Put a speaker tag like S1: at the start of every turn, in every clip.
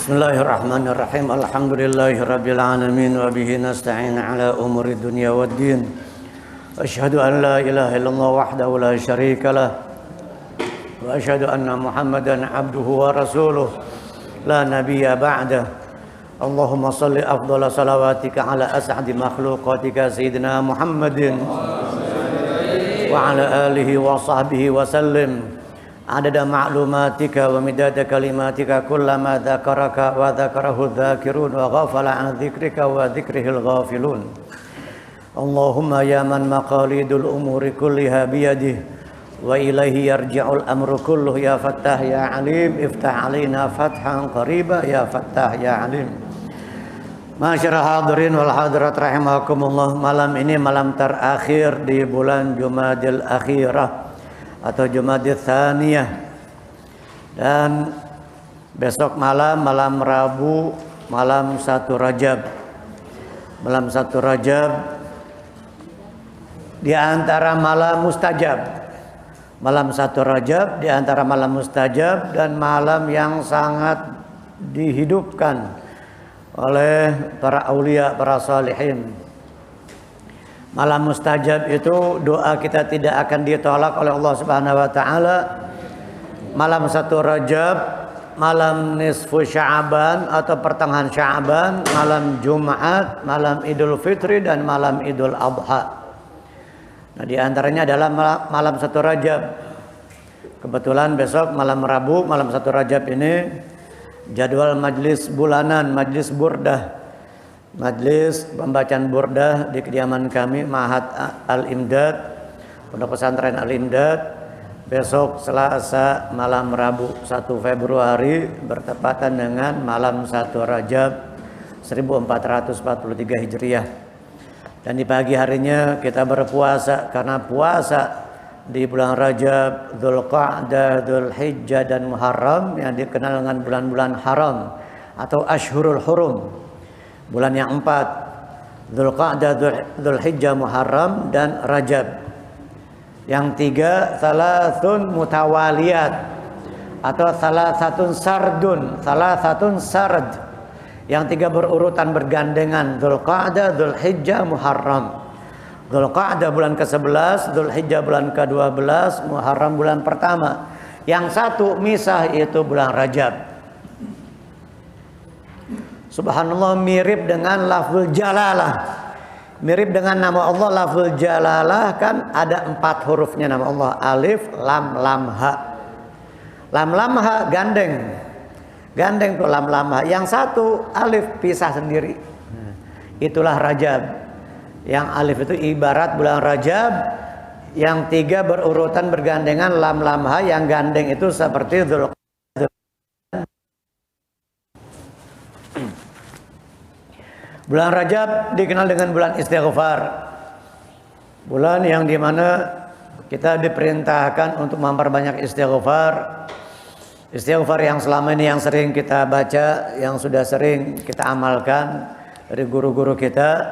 S1: Bismillahirrahmanirrahim. Alhamdulillahirabbil alamin wa bihi nasta'in ala umuri dunya waddin. Asyhadu an la ilaha illallah wahdahu la syarika lah wa asyhadu anna Muhammadan abduhu wa rasuluh la nabiyya ba'dah. Allahumma shalli afdhala salawatika ala as'adi makhluqatika sayyidina Muhammadin wa ala alihi wa sahbihi wa sallim. Adada ma'lumatika wa midada kalimatika kullama dzakaraka wa dzakarahu dzakirun wa ghafala an dzikrika wa dzikrihil ghafilun. Allahumma ya man maqalidul umuri kulliha biyadihi wa ilaihi yarji'ul amru kulluh ya fattah ya alim iftah alaina fathan qariba ya fattah ya alim. Masyarul hadirin wal hadirat rahimakumullah, malam ini malam terakhir di bulan Jumadil Akhirah atau Jumadil Tsaniyah, dan besok malam Rabu, malam 1 Rajab. Malam 1 Rajab di antara malam mustajab. Malam 1 Rajab di antara malam mustajab dan malam yang sangat dihidupkan oleh para aulia, para salihin. Malam mustajab itu doa kita tidak akan ditolak oleh Allah Subhanahu wa taala. Malam 1 Rajab, malam nisfu Sya'ban atau pertengahan Sya'ban, malam Jumat, malam Idul Fitri dan malam Idul Adha. Nah, di antaranya adalah malam 1 Rajab. Kebetulan besok malam Rabu, malam 1 Rajab ini jadwal majlis bulanan, majlis burdah. Majlis pembacaan burdah di kediaman kami Ma'had Al-Imdad, Pondok Pesantren Al-Imdad, besok Selasa malam Rabu 1 Februari bertepatan dengan malam 1 Rajab 1443 Hijriah. Dan di pagi harinya kita berpuasa, karena puasa di bulan Rajab, Dzulqa'dah, Dzulhijjah dan Muharram yang dikenal dengan bulan-bulan haram atau Ashhurul Hurum. Bulan yang 4, Dzulqa'dah, Dzulhijjah, Muharram dan Rajab. Yang 3, Salatun Mutawaliyat atau Salatun Sardun, Salatun Sard. Yang 3 berurutan bergandengan, Dzulqa'dah, Dzulhijjah, Muharram. Dzulqa'dah bulan ke-11, Dzulhijjah bulan ke-12, Muharram bulan pertama. Yang 1 misah yaitu bulan Rajab. Subhanallah, mirip dengan lafzul jalalah. Mirip dengan nama Allah lafzul jalalah, kan ada 4 hurufnya nama Allah. Alif, lam, lam, ha. Lam, lam, ha gandeng. Gandeng tuh lam, lam, ha. Yang 1 alif pisah sendiri. Itulah Rajab. Yang alif itu ibarat bulan Rajab. Yang 3 berurutan bergandengan lam, lam, ha. Yang gandeng itu seperti Dzulqa'dah. Bulan Rajab dikenal dengan bulan istighfar. Bulan yang dimana kita diperintahkan untuk memperbanyak istighfar. Istighfar yang selama ini yang sering kita baca, yang sudah sering kita amalkan dari guru-guru kita.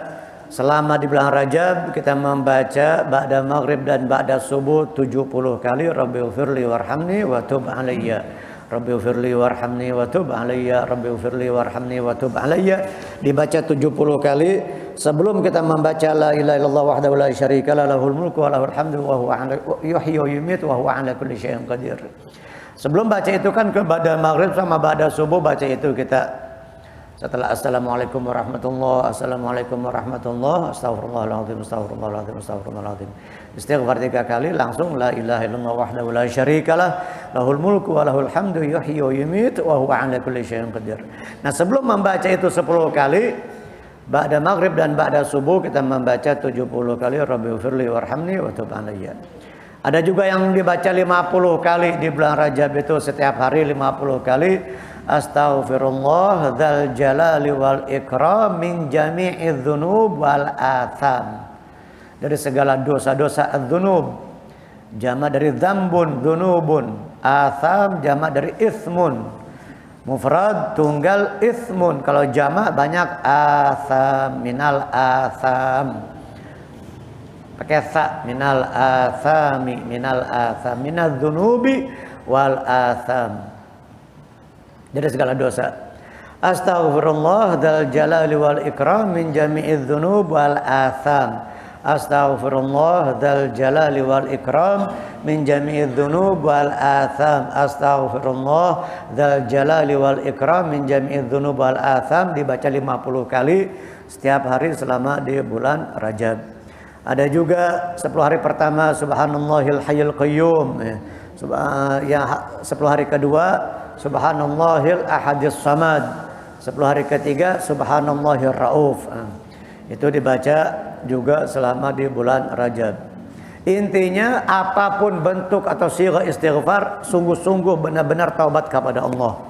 S1: Selama di bulan Rajab kita membaca ba'da maghrib dan ba'da subuh 70 kali Rabbighfirli warhamni wa tub alayya. Rabbighfirli warhamni wa tub alayya, Rabbighfirli warhamni wa tub alayya. Dibaca 70 kali sebelum kita membaca la ilaha illallah wahdahu la syarika lah, lahul mulku wa lahul hamdu wa huwa ala yuhyi wa yumiitu wa huwa ala kulli syai'in qadir. Sebelum baca itu kan ke ba'da maghrib sama ba'da subuh baca itu kita. Setelah assalamualaikum warahmatullahi, assalamualaikum warahmatullahi, astagfirullahaladzim, astagfirullahaladzim, astagfirullahaladzim. Istighfar 3 kali, langsung la ilaha illallah wahdahu la syarikalah, lahul mulku wa lahul hamdu yuhyi wa yumiitu wa huwa ala kulli syai'in qadir. Nah, sebelum membaca itu 10 kali, ba'da maghrib dan ba'da subuh kita membaca 70 kali Rabbighfirli warhamni wa tub alayya. Ada juga yang dibaca 50 kali di bulan Rajab itu, setiap hari 50 kali. Astaghfirullah dzal jalali wal ikram min jami'iz dzunub wal atham. Dari segala dosa-dosa adzunub. Jama' dari dzambun, dzunubun. Atham jama' dari itsmun. Mufrad tunggal itsmun. Kalau jama' banyak atham, minal atham. Pakai sa, minal athami, minal atham, minadz dzunubi wal atham. Dari segala dosa. Astaghfirullah dzal jalali wal ikram min jami'idz dzunub wal atham. Astaghfirullah dzal jalali wal ikram min jami'idz dzunub wal atham. Astaghfirullah dzal jalali wal ikram min jami'idz dzunub wal atham, dibaca 50 kali setiap hari selama di bulan Rajab. Ada juga 10 hari pertama Subhanallahil Hayyul Qayyum, yang 10 hari kedua Subhanallahil Ahadis Samad, 10 hari ketiga Subhanallahir Rauf. Itu dibaca juga selama di bulan Rajab. Intinya apapun bentuk atau sighah istighfar, sungguh-sungguh benar-benar taubat kepada Allah.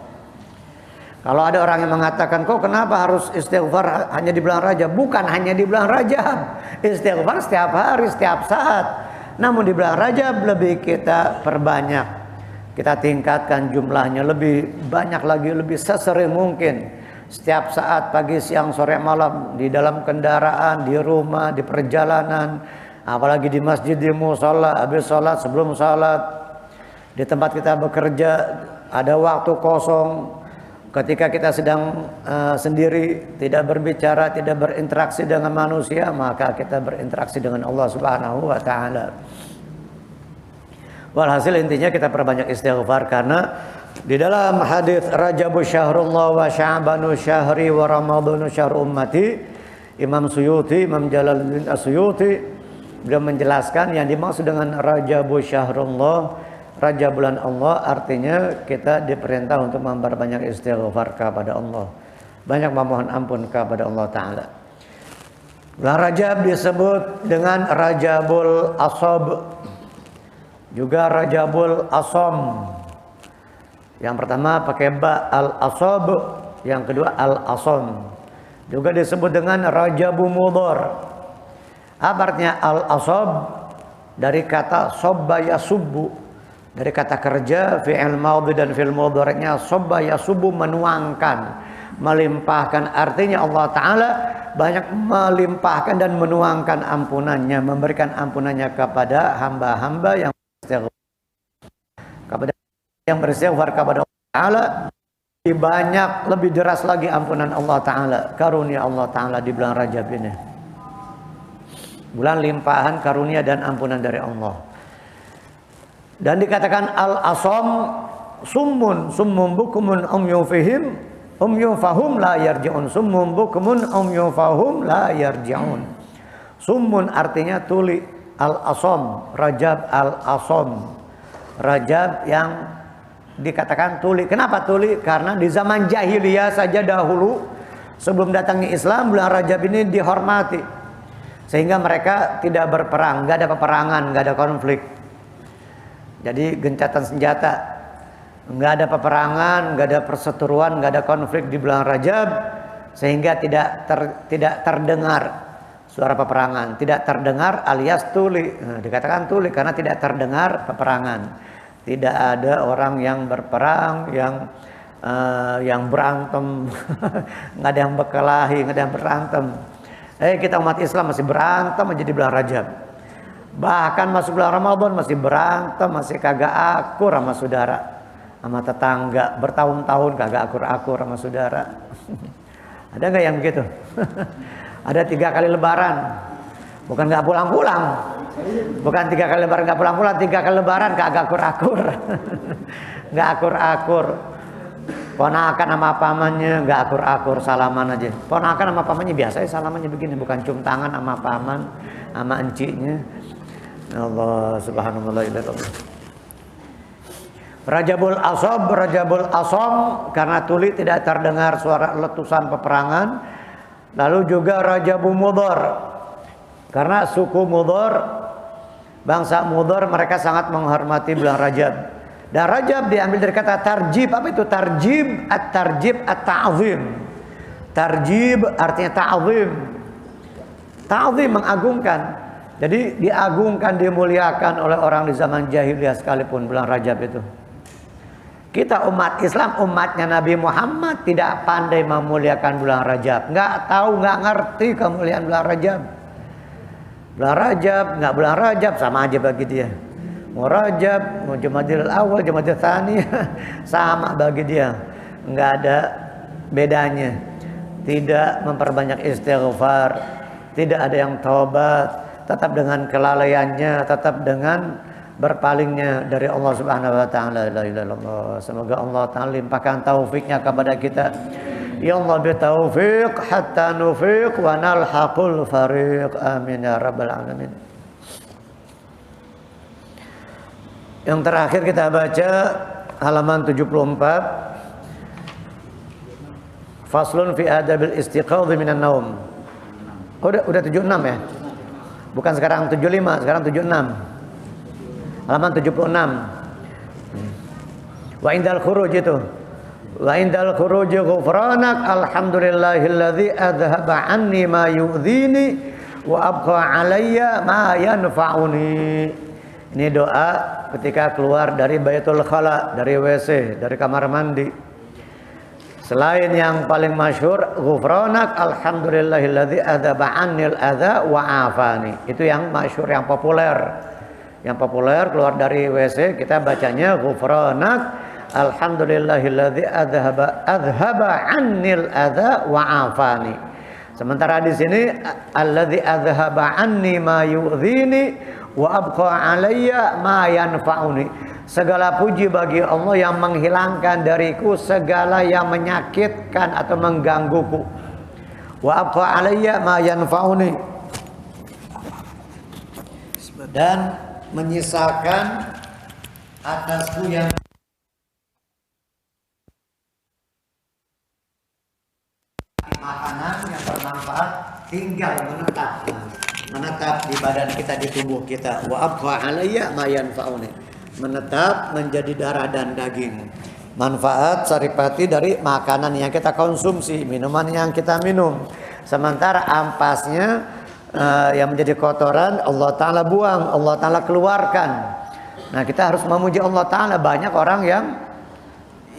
S1: Kalau ada orang yang mengatakan, kok kenapa harus istighfar hanya di bulan Rajab? Bukan hanya di bulan Rajab. Istighfar setiap hari, setiap saat. Namun di bulan Rajab lebih kita perbanyak. Kita tingkatkan jumlahnya lebih banyak lagi, lebih sesering mungkin. Setiap saat, pagi, siang, sore, malam. Di dalam kendaraan, di rumah, di perjalanan. Apalagi di masjid, di mushola, habis sholat, sebelum sholat. Di tempat kita bekerja, ada waktu kosong. Ketika kita sedang sendiri, tidak berbicara, tidak berinteraksi dengan manusia, maka kita berinteraksi dengan Allah Subhanahu wa taala. Walhasil intinya kita perbanyak istighfar, karena di dalam hadis Rajabu syahrullah wa sya'banu syahri wa ramadhanu syahr ummati, Imam Suyuti, Imam Jalaluddin As-Suyuti, beliau menjelaskan yang dimaksud dengan Rajabu syahrullah, Rajab bulan Allah, artinya kita diperintah untuk memperbanyak istighfar kepada Allah, banyak memohon ampun kepada Allah Ta'ala. Bulan Rajab disebut dengan Rajabul Ashab, juga Rajabul Asham. Yang pertama pakai ba, al-ashab, yang kedua al-asham. Juga disebut dengan Rajabu Mudhar. Apa artinya al-ashab? Dari kata sobba yasubbu, dari kata kerja, fi'il madhi dan fi'il mudhari'nya sobba yasubbu, menuangkan, melimpahkan. Artinya Allah Ta'ala banyak melimpahkan dan menuangkan ampunannya, memberikan ampunannya kepada hamba-hamba yang beristighfar kepada Allah Ta'ala. Lebih banyak, lebih deras lagi ampunan Allah Ta'ala, karunia Allah Ta'ala di bulan Rajab ini. Bulan limpahan karunia dan ampunan dari Allah. Dan dikatakan al-asham summun, summun bukumun yufihim yufahum la yarji'un. Summun bukumun yufahum la yarji'un. Summun artinya tuli, al-asham, Rajab al-asham, Rajab yang dikatakan tuli. Kenapa tuli? Karena di zaman jahiliyah saja dahulu, sebelum datangnya Islam, bulan Rajab ini dihormati, sehingga mereka tidak berperang, nggak ada peperangan, nggak ada konflik. Jadi gencatan senjata, nggak ada peperangan, nggak ada perseteruan, nggak ada konflik di bulan Rajab, sehingga tidak terdengar suara peperangan, tidak terdengar alias tuli. Dikatakan tuli karena tidak terdengar peperangan, tidak ada orang yang berperang, yang berantem, nggak ada yang berkelahi, nggak ada yang berantem. Kita umat Islam masih berantem aja di bulan Rajab. Bahkan masuk bulan Ramadan masih berantem, masih kagak akur sama saudara, sama tetangga, bertahun-tahun kagak akur-akur sama saudara. Ada nggak yang begitu? Ada 3 kali lebaran, bukan nggak pulang-pulang, bukan 3 kali lebaran nggak pulang-pulang, 3 kali lebaran kagak akur-akur, nggak akur-akur. Ponakan sama pamannya nggak akur-akur, salaman aja. Ponakan sama pamannya biasa salamannya begini, bukan cium tangan sama paman, sama enciknya. Allah subhanahu wa ta'ala. Rajabul Ashab, Rajabul Asham, karena tuli tidak terdengar suara letusan peperangan. Lalu juga Rajabu Mudhar, karena suku Mudhar, bangsa Mudhar, mereka sangat menghormati bulan Rajab. Dan Rajab diambil dari kata tarjib. Apa itu tarjib? At-tarjib at-ta'zim. Tarjib artinya ta'zim. Ta'zim, mengagungkan. Jadi diagungkan, dimuliakan oleh orang di zaman jahiliyah sekalipun bulan Rajab itu. Kita umat Islam, umatnya Nabi Muhammad tidak pandai memuliakan bulan Rajab. Nggak tahu, nggak ngerti kemuliaan bulan Rajab. Bulan Rajab, nggak bulan Rajab, sama aja bagi dia. Mau Rajab, mau Jumadil Awal, Jumadil Tsani, sama bagi dia. Nggak ada bedanya. Tidak memperbanyak istighfar, tidak ada yang taubat, tetap dengan kelalaiannya, tetap dengan berpalingnya dari Allah Subhanahu wa taala. La ilaha illallah. Semoga Allah taala limpahkan taufiknya kepada kita. Ya Allah bitaufiq hatta nufiq wa nalhaqul fariq. Amin ya rabbal alamin. Yang terakhir kita baca halaman 74. Faslun fi adabil istiqadhi minan naum. Oh, udah 76 ya? Bukan sekarang 75, sekarang 76. Halaman 76. Wa indal khuruj itu. Wa indal khuruj ghufranak alhamdulillahilladzi adhaba anni ma yu'dhini wa abqa alayya ma yanfa'uni. Ini doa ketika keluar dari Baitul Khala, dari WC, dari kamar mandi. Selain yang paling masyhur ghufranak alhamdulillahilladzi adzaba 'annil adza wa 'afani. Itu yang masyhur, yang populer. Yang populer keluar dari WC kita bacanya ghufranak alhamdulillahilladzi adzhaba 'annil adza wa 'afani. Sementara di sini alladzi adzhaba 'anni ma yu'dhini wa abqa 'alayya ma yanfa'uni. Segala puji bagi Allah yang menghilangkan dariku segala yang menyakitkan atau menggangguku. Wa abqa alayya ma yanfa'uni. Dan menyisakan atasku yang makanan yang bermanfaat tinggal menetap di badan kita, di tubuh kita. Wa abqa alayya ma yanfa'uni. Menetap menjadi darah dan daging. Manfaat saripati dari makanan yang kita konsumsi, minuman yang kita minum. Sementara ampasnya yang menjadi kotoran Allah Ta'ala buang, Allah Ta'ala keluarkan. Nah, kita harus memuji Allah Ta'ala. Banyak orang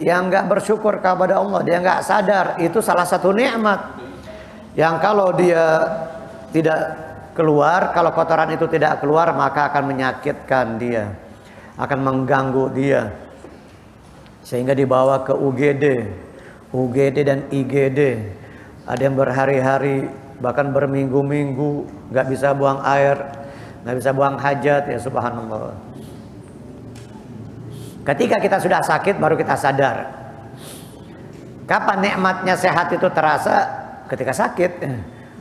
S1: yang gak bersyukur kepada Allah, dia gak sadar. Itu salah satu nikmat yang kalau dia tidak keluar, kalau kotoran itu tidak keluar, maka akan menyakitkan dia, akan mengganggu dia, sehingga dibawa ke UGD dan IGD. Ada yang berhari-hari, bahkan berminggu-minggu nggak bisa buang air, nggak bisa buang hajat. Ya subhanallah. Ketika kita sudah sakit baru kita sadar. Kapan nikmatnya sehat itu terasa? Ketika sakit.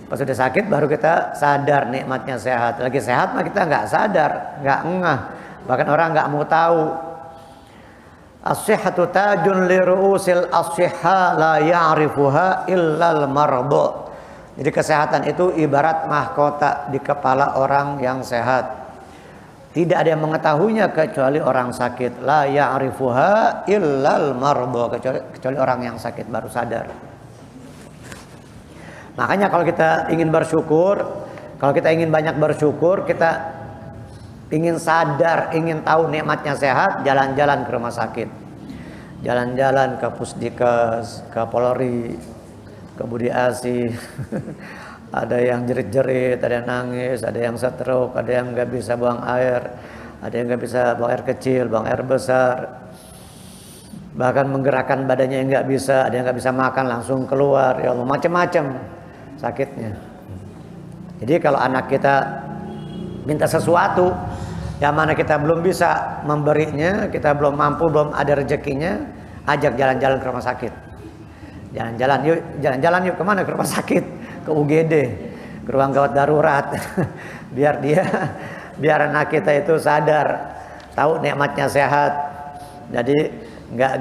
S1: Pas sudah sakit baru kita sadar nikmatnya sehat. Lagi sehat mah kita nggak sadar, nggak ngeh. Bahkan orang nggak mau tahu. As-sihhatu tajun li ru'usil as-sihha la ya'rifuha illal mardu. Jadi kesehatan itu ibarat mahkota di kepala orang yang sehat. Tidak ada yang mengetahuinya kecuali orang sakit. La ya'rifuha illal mardu. Kecuali orang yang sakit baru sadar. Makanya kalau kita ingin bersyukur, kalau kita ingin banyak bersyukur, kita ingin sadar, ingin tahu nikmatnya sehat, jalan-jalan ke rumah sakit. Jalan-jalan ke Pusdikes, ke Polri, ke Budi Asi. Ada yang jerit-jerit, ada yang nangis, ada yang stroke, ada yang nggak bisa buang air, ada yang nggak bisa buang air kecil, buang air besar. Bahkan menggerakkan badannya yang nggak bisa, ada yang nggak bisa makan langsung keluar. Ya Allah, macam-macam sakitnya. Jadi kalau anak kita minta sesuatu yang mana kita belum bisa memberinya, kita belum mampu, belum ada rezekinya, ajak jalan-jalan ke rumah sakit. Jalan-jalan yuk kemana? Ke rumah sakit, ke UGD, ke ruang gawat darurat. biar anak kita itu sadar, tahu nikmatnya sehat. Jadi nggak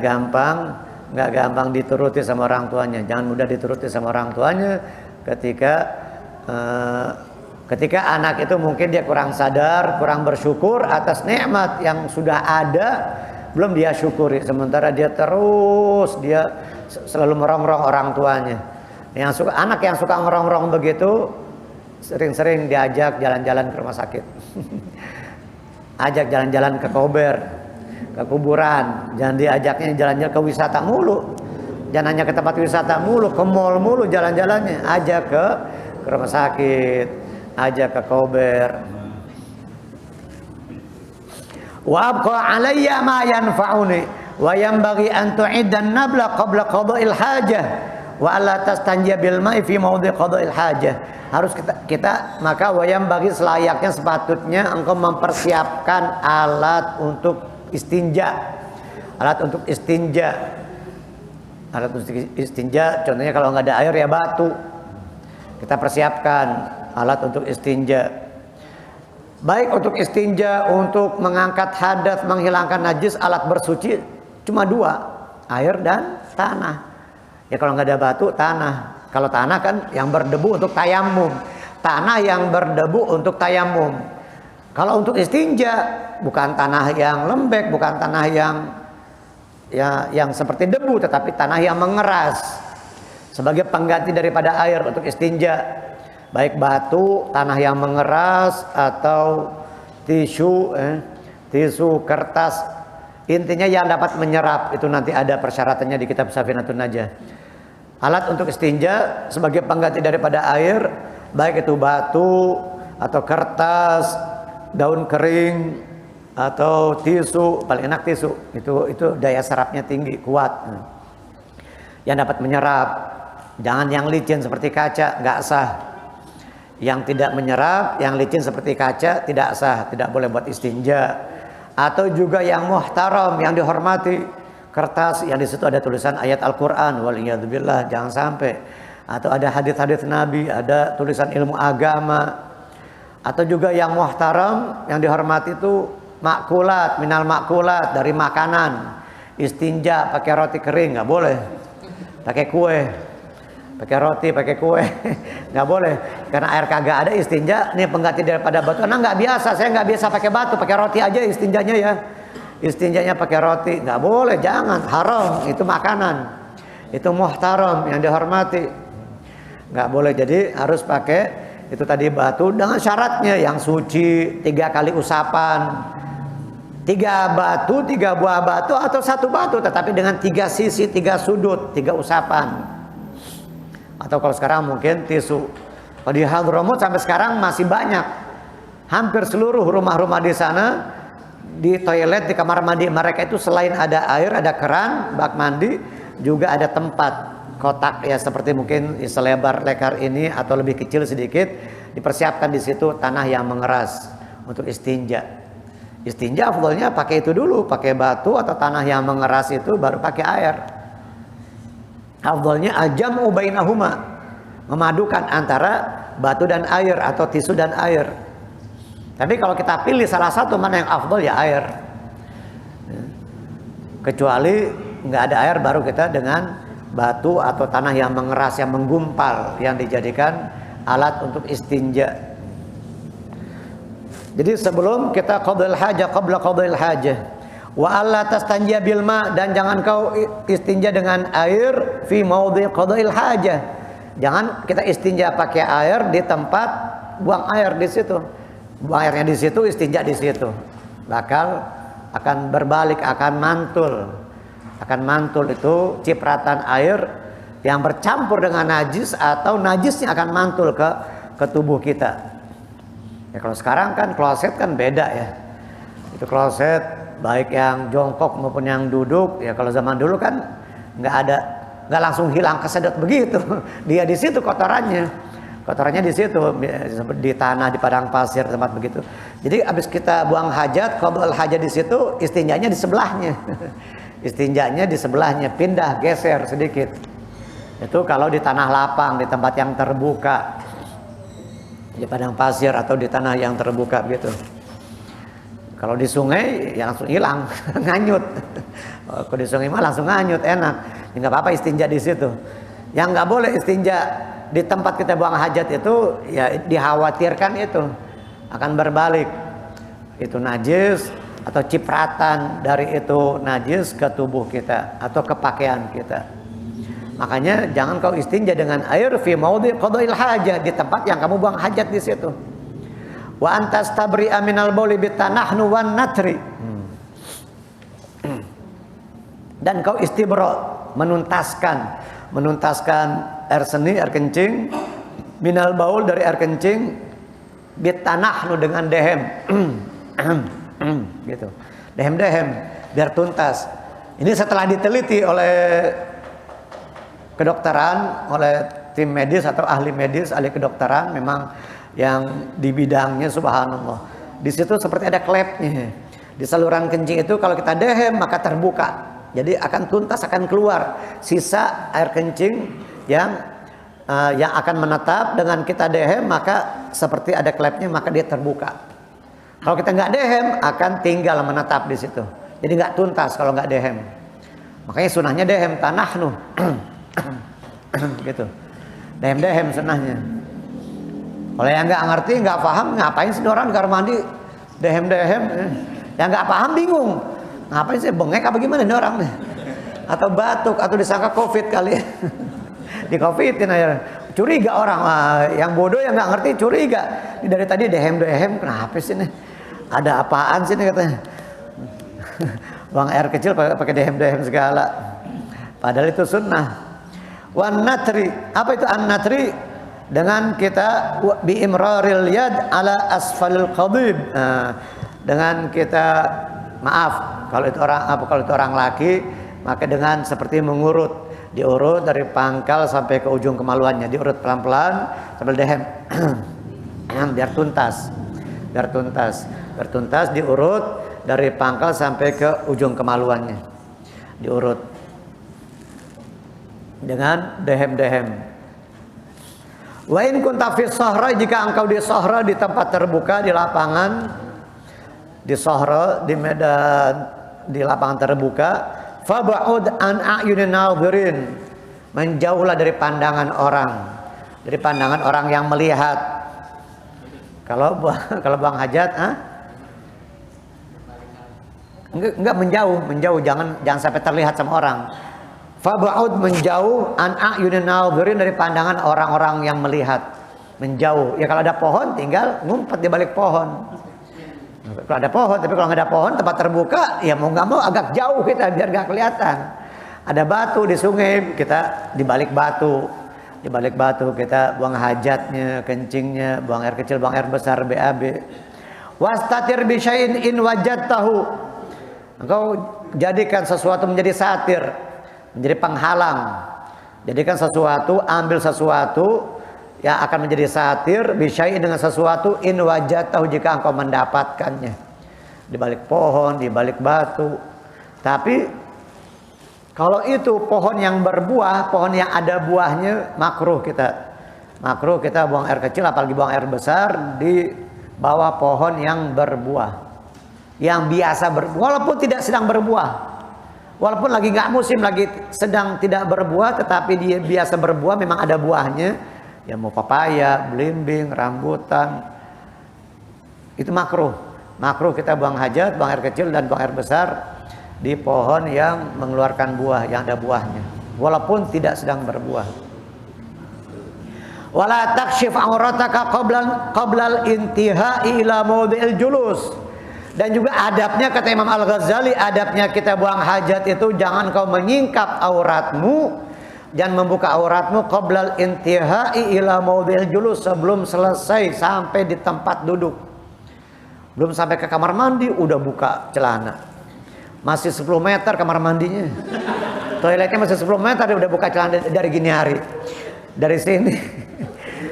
S1: gampang dituruti sama orang tuanya. Jangan mudah dituruti sama orang tuanya ketika anak itu mungkin dia kurang sadar, kurang bersyukur atas nikmat yang sudah ada, belum dia syukuri. Sementara dia selalu merongrong orang tuanya. Anak yang suka merongrong begitu, sering-sering diajak jalan-jalan ke rumah sakit. Ajak jalan-jalan ke Kober, ke kuburan. Jangan diajaknya jalan-jalan ke wisata mulu. Jangan hanya ke tempat wisata mulu, ke mall mulu jalan-jalannya. Ajak ke rumah sakit, ajak ke Kober. Wa abqa alayya ma yanfa'uni wa yanbaghi an tu'iddan nabla qabla qada'il hajah Wa alla tastanjiya bil ma'i fi maudhi qada'il hajah. Harus kita maka wayam bagi selayaknya sepatutnya engkau mempersiapkan alat untuk istinja. Alat untuk istinja. Alat untuk istinja contohnya kalau nggak ada air ya batu. Kita persiapkan alat untuk istinja. Baik untuk istinja, untuk mengangkat hadas, menghilangkan najis, alat bersuci cuma dua, air dan tanah. Ya kalau nggak ada batu, tanah. Kalau tanah kan yang berdebu untuk tayamum. Tanah yang berdebu untuk tayamum. Kalau untuk istinja, bukan tanah yang lembek, bukan tanah yang seperti debu, tetapi tanah yang mengeras. Sebagai pengganti daripada air untuk istinja. Baik batu, tanah yang mengeras, atau tisu, kertas. Intinya yang dapat menyerap, itu nanti ada persyaratannya di kitab Safinatun Najah. Alat untuk istinja sebagai pengganti daripada air, baik itu batu, atau kertas, daun kering, atau tisu. Paling enak tisu, itu daya serapnya tinggi, kuat. Yang dapat menyerap, jangan yang licin seperti kaca, nggak sah. Yang tidak menyerap, yang licin seperti kaca tidak sah, tidak boleh buat istinja. Atau juga yang muhtaram, yang dihormati, kertas yang di situ ada tulisan ayat Al-Qur'an, waliyadzubillah, jangan sampai. Atau ada hadits-hadits Nabi, ada tulisan ilmu agama. Atau juga yang muhtaram, yang dihormati itu makulat, minal makulat, dari makanan. Istinja pakai roti kering nggak boleh, pakai kue. Pakai roti, pakai kue, nggak boleh. Karena air kagak ada, istinja ini pengganti daripada batu. Nah nggak biasa, saya nggak biasa pakai batu, pakai roti aja istinjanya ya. Istinjanya pakai roti, nggak boleh, jangan, haram. Itu makanan, itu muhtaram yang dihormati, nggak boleh. Jadi harus pakai itu tadi batu dengan syaratnya yang suci, 3 kali usapan, 3 batu, 3 buah batu atau 1 batu, tetapi dengan 3 sisi, 3 sudut, 3 usapan. Atau kalau sekarang mungkin tisu. Kalau di Hadramut sampai sekarang masih banyak. Hampir seluruh rumah-rumah di sana, di toilet, di kamar mandi mereka itu selain ada air, ada keran, bak mandi, juga ada tempat kotak ya seperti mungkin selebar lekar ini atau lebih kecil sedikit, dipersiapkan di situ tanah yang mengeras untuk istinja. Istinja afdalnya pakai itu dulu, pakai batu atau tanah yang mengeras itu baru pakai air. Afdalnya ajam'u bainahuma, memadukan antara batu dan air atau tisu dan air. Tapi kalau kita pilih salah satu mana yang afdal ya air. Kecuali nggak ada air baru kita dengan batu atau tanah yang mengeras, yang menggumpal, yang dijadikan alat untuk istinja. Jadi sebelum kita qadha'il hajah, qabla qadha'il hajah, wa alla tastanjiya bil ma, dan jangan kau istinja dengan air fi maudhi qada'il hajah. Jangan kita istinja pakai air di tempat buang air di situ. Buang airnya di situ, istinja di situ. Bakal akan berbalik, akan mantul. Akan mantul itu cipratan air yang bercampur dengan najis atau najisnya akan mantul ke tubuh kita. Ya kalau sekarang kan kloset kan beda ya. Itu kloset baik yang jongkok maupun yang duduk, ya kalau zaman dulu kan nggak langsung hilang kesedot begitu. Dia di situ kotorannya di situ, di tanah, di padang pasir, tempat begitu. Jadi habis kita buang hajat, qadha'ul hajat di situ, istinjanya di sebelahnya. Istinjanya di sebelahnya, pindah, geser sedikit. Itu kalau di tanah lapang, di tempat yang terbuka, di padang pasir atau di tanah yang terbuka gitu. Kalau di sungai ya langsung hilang, nganyut. Kalau di sungai mah langsung nganyut, enak. Ya nggak apa-apa istinja di situ. Yang nggak boleh istinja di tempat kita buang hajat itu, ya dikhawatirkan itu akan berbalik. Itu najis atau cipratan dari itu najis ke tubuh kita atau ke pakaian kita. Makanya jangan kau istinja dengan air fi maudhi qadha'il hajah, di tempat yang kamu buang hajat di situ. Wa antas tabri'a minal bauli bitanahnu wan natri. Dan kau istibra, menuntaskan air seni, air kencing, minal baul dari air kencing, bitanahnu dengan dehem. Gitu. Dehem-dehem biar tuntas. Ini setelah diteliti oleh kedokteran oleh tim medis atau ahli medis, ahli kedokteran memang yang di bidangnya, subhanallah. Di situ seperti ada klepnya. Di saluran kencing itu kalau kita dehem maka terbuka. Jadi akan tuntas, akan keluar sisa air kencing yang akan menetap. Dengan kita dehem maka seperti ada klepnya, maka dia terbuka. Kalau kita nggak dehem akan tinggal menetap di situ. Jadi nggak tuntas kalau nggak dehem. Makanya sunahnya dehem, tanahnu. Gitu. Dehem sunahnya. Kalau yang nggak ngerti, nggak paham, ngapain sih orang di kamar mandi dehem. Yang nggak paham bingung, ngapain sih, bengek apa gimana nih orang nih? Atau batuk, atau disangka covid kali. Di covidin aja. Curiga orang, yang bodoh yang nggak ngerti curiga. Dari tadi dehem, kenapa sih nih? Ada apaan sih nih katanya? Buang air kecil pakai dehem segala. Padahal itu sunnah. Wan natri, apa itu an natri? Dengan kita bi imraril yad ala asfalil qadib. Dengan kita, maaf kalau itu orang laki, maka dengan seperti mengurut, diurut dari pangkal sampai ke ujung kemaluannya, diurut pelan-pelan sambil dehem. biar tuntas, diurut dari pangkal sampai ke ujung kemaluannya, diurut dengan dehem. Wa in kunta fi sahra, jika engkau di sahra, di tempat terbuka, di lapangan, di sahra, di medan, di lapangan terbuka, fab'ud an a'yunin nadhirin, menjauhlah dari pandangan orang yang melihat. Kalau buang hajat, enggak, menjauh, jangan sampai terlihat sama orang. Fab'ud, menjauh, an a'yunin nadhirin, dari pandangan orang-orang yang melihat. Menjauh. Ya kalau ada pohon tinggal ngumpet di balik pohon. Kalau ada pohon, tapi kalau nggak ada pohon, tempat terbuka, ya mau nggak mau agak jauh kita biar nggak kelihatan. Ada batu di sungai, kita di balik batu kita buang hajatnya, kencingnya, buang air kecil, buang air besar, BAB. Wastatir bi syai'in in wajadtahu. Engkau jadikan sesuatu menjadi satir, menjadi penghalang. Jadikan sesuatu, ambil sesuatu yang akan menjadi satir, bisyai, dengan sesuatu, in wajatahu, jika engkau mendapatkannya. Di balik pohon, di balik batu. Tapi kalau itu pohon yang berbuah, pohon yang ada buahnya, makruh kita buang air kecil, apalagi buang air besar di bawah pohon yang berbuah, yang biasa berbuah, walaupun tidak sedang berbuah. Walaupun lagi nggak musim, lagi sedang tidak berbuah, tetapi dia biasa berbuah, memang ada buahnya. Ya mau papaya, belimbing, rambutan, itu makruh. Makruh kita buang hajat, buang air kecil dan buang air besar di pohon yang mengeluarkan buah, yang ada buahnya, walaupun tidak sedang berbuah. Wala takshif aurataka qablal intihai ila mawdi'il julus. Dan juga adabnya, kata Imam Al-Ghazali, adabnya kita buang hajat itu jangan kau menyingkap auratmu dan membuka auratmu qablal intihai ila mawdi'il julus, sebelum selesai sampai di tempat duduk. Belum sampai ke kamar mandi udah buka celana. Masih 10 meter kamar mandinya. Toiletnya masih 10 meter dia udah buka celana dari gini hari. Dari sini.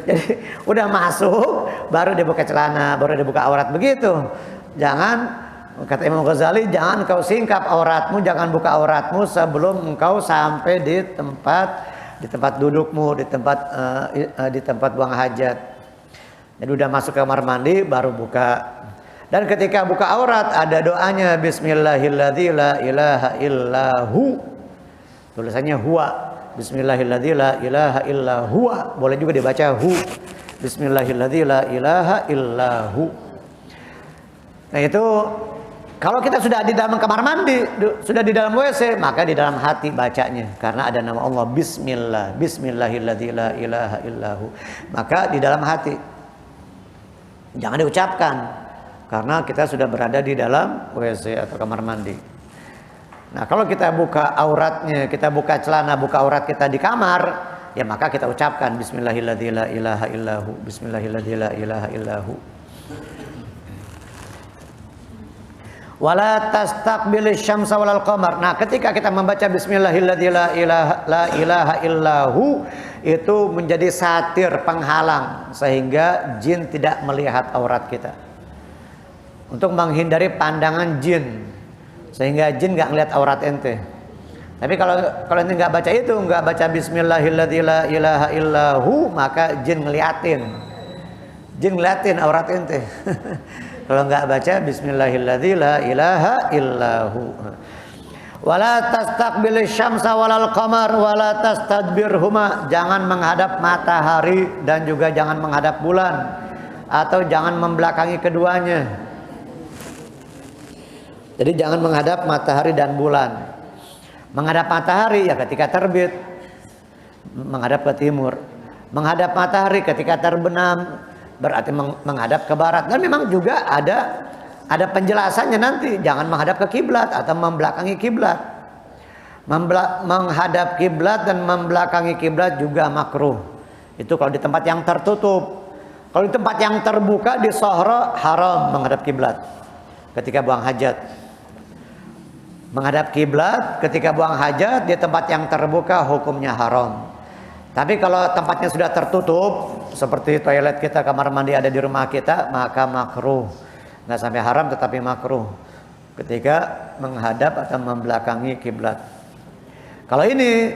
S1: Jadi udah masuk baru dia buka celana, baru dia buka aurat, begitu. Jangan, kata Imam Ghazali, jangan kau singkap auratmu, jangan buka auratmu sebelum engkau sampai di tempat dudukmu, di tempat buang hajat. Jadi udah masuk ke kamar mandi baru buka. Dan ketika buka aurat ada doanya, Bismillahilladzi la ilaha illahu. Tulisannya huwa. Bismillahilladzi la ilaha illa huwa. Boleh juga dibaca hu. Bismillahilladzi la ilaha illahu. Nah itu kalau kita sudah di dalam kamar mandi, sudah di dalam WC, maka di dalam hati bacanya, karena ada nama Allah, Bismillah, Bismillahilladzi la ilaha illahu. Maka di dalam hati, jangan diucapkan, karena kita sudah berada di dalam WC atau kamar mandi. Nah kalau kita buka auratnya, kita buka celana, buka aurat kita di kamar, ya maka kita ucapkan Bismillahilladzi la ilaha illahu, Bismillahilladzi la ilaha illahu. Wala tastaqbilis syamsa walal qamar. Nah, ketika kita membaca bismillahirrahmanirrahim la ilaha illahu, itu menjadi satir penghalang sehingga jin tidak melihat aurat kita. Untuk menghindari pandangan jin sehingga jin nggak ngelihat aurat ente. Tapi kalau ente nggak baca itu, nggak baca bismillahirrahmanirrahim la ilaha illahu, maka jin ngeliatin. Jin ngeliatin aurat ente. Kalau nggak baca bismillahirrahmanirrahim la ilaha illahu. Wala tastaqbilis syamsa walal qamar wala tastadbirhuma. Jangan menghadap matahari dan juga jangan menghadap bulan, atau jangan membelakangi keduanya. Jadi jangan menghadap matahari dan bulan. Menghadap matahari ya ketika terbit, menghadap ke timur. Menghadap matahari ketika terbenam, berarti menghadap ke barat. Dan memang juga ada penjelasannya nanti, jangan menghadap ke kiblat atau membelakangi kiblat. Menghadap kiblat dan membelakangi kiblat juga makruh. Itu kalau di tempat yang tertutup. Kalau di tempat yang terbuka di Sohro haram menghadap kiblat ketika buang hajat. Menghadap kiblat ketika buang hajat di tempat yang terbuka hukumnya haram. Tapi kalau tempatnya sudah tertutup, seperti toilet kita, kamar mandi ada di rumah kita, maka makruh. Nggak sampai haram tetapi makruh ketika menghadap atau membelakangi kiblat. Kalau ini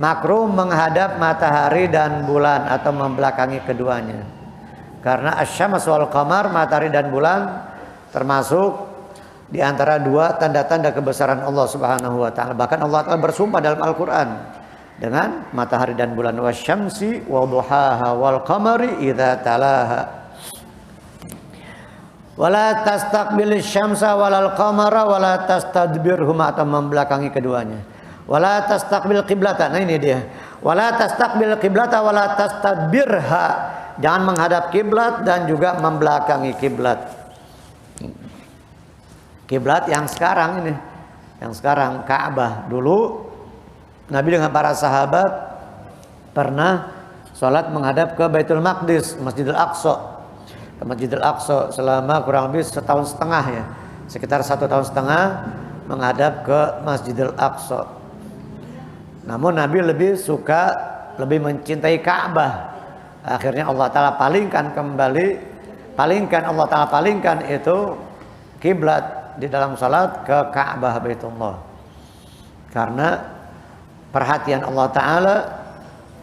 S1: makruh menghadap matahari dan bulan atau membelakangi keduanya. Karena asyams wal qamar, matahari dan bulan, termasuk di antara dua tanda-tanda kebesaran Allah Subhanahu wa taala. Bahkan Allah Taala bersumpah dalam Al-Qur'an dengan matahari dan bulan, wasyamsi wa duhaha wal qamari idza talaha. Wala tastaqbilis syamsa walal qamara wala tastadbirhuma, atau membelakangi keduanya. Wala tastaqbil qiblata. Nah ini dia. Wala tastaqbil qiblata wala tastadbirha. Jangan menghadap kiblat dan juga membelakangi kiblat. Kiblat yang sekarang ini, yang sekarang Ka'bah. Dulu Nabi dengan para sahabat pernah sholat menghadap ke Baitul Maqdis, Masjidil Aqsa. Ke Masjidil Aqsa selama kurang lebih setahun setengah ya, sekitar 1 tahun setengah menghadap ke Masjidil Aqsa. Namun Nabi lebih suka, lebih mencintai Ka'bah. Akhirnya Allah Ta'ala Allah Ta'ala palingkan itu kiblat di dalam salat ke Ka'bah Baitullah, karena perhatian Allah Ta'ala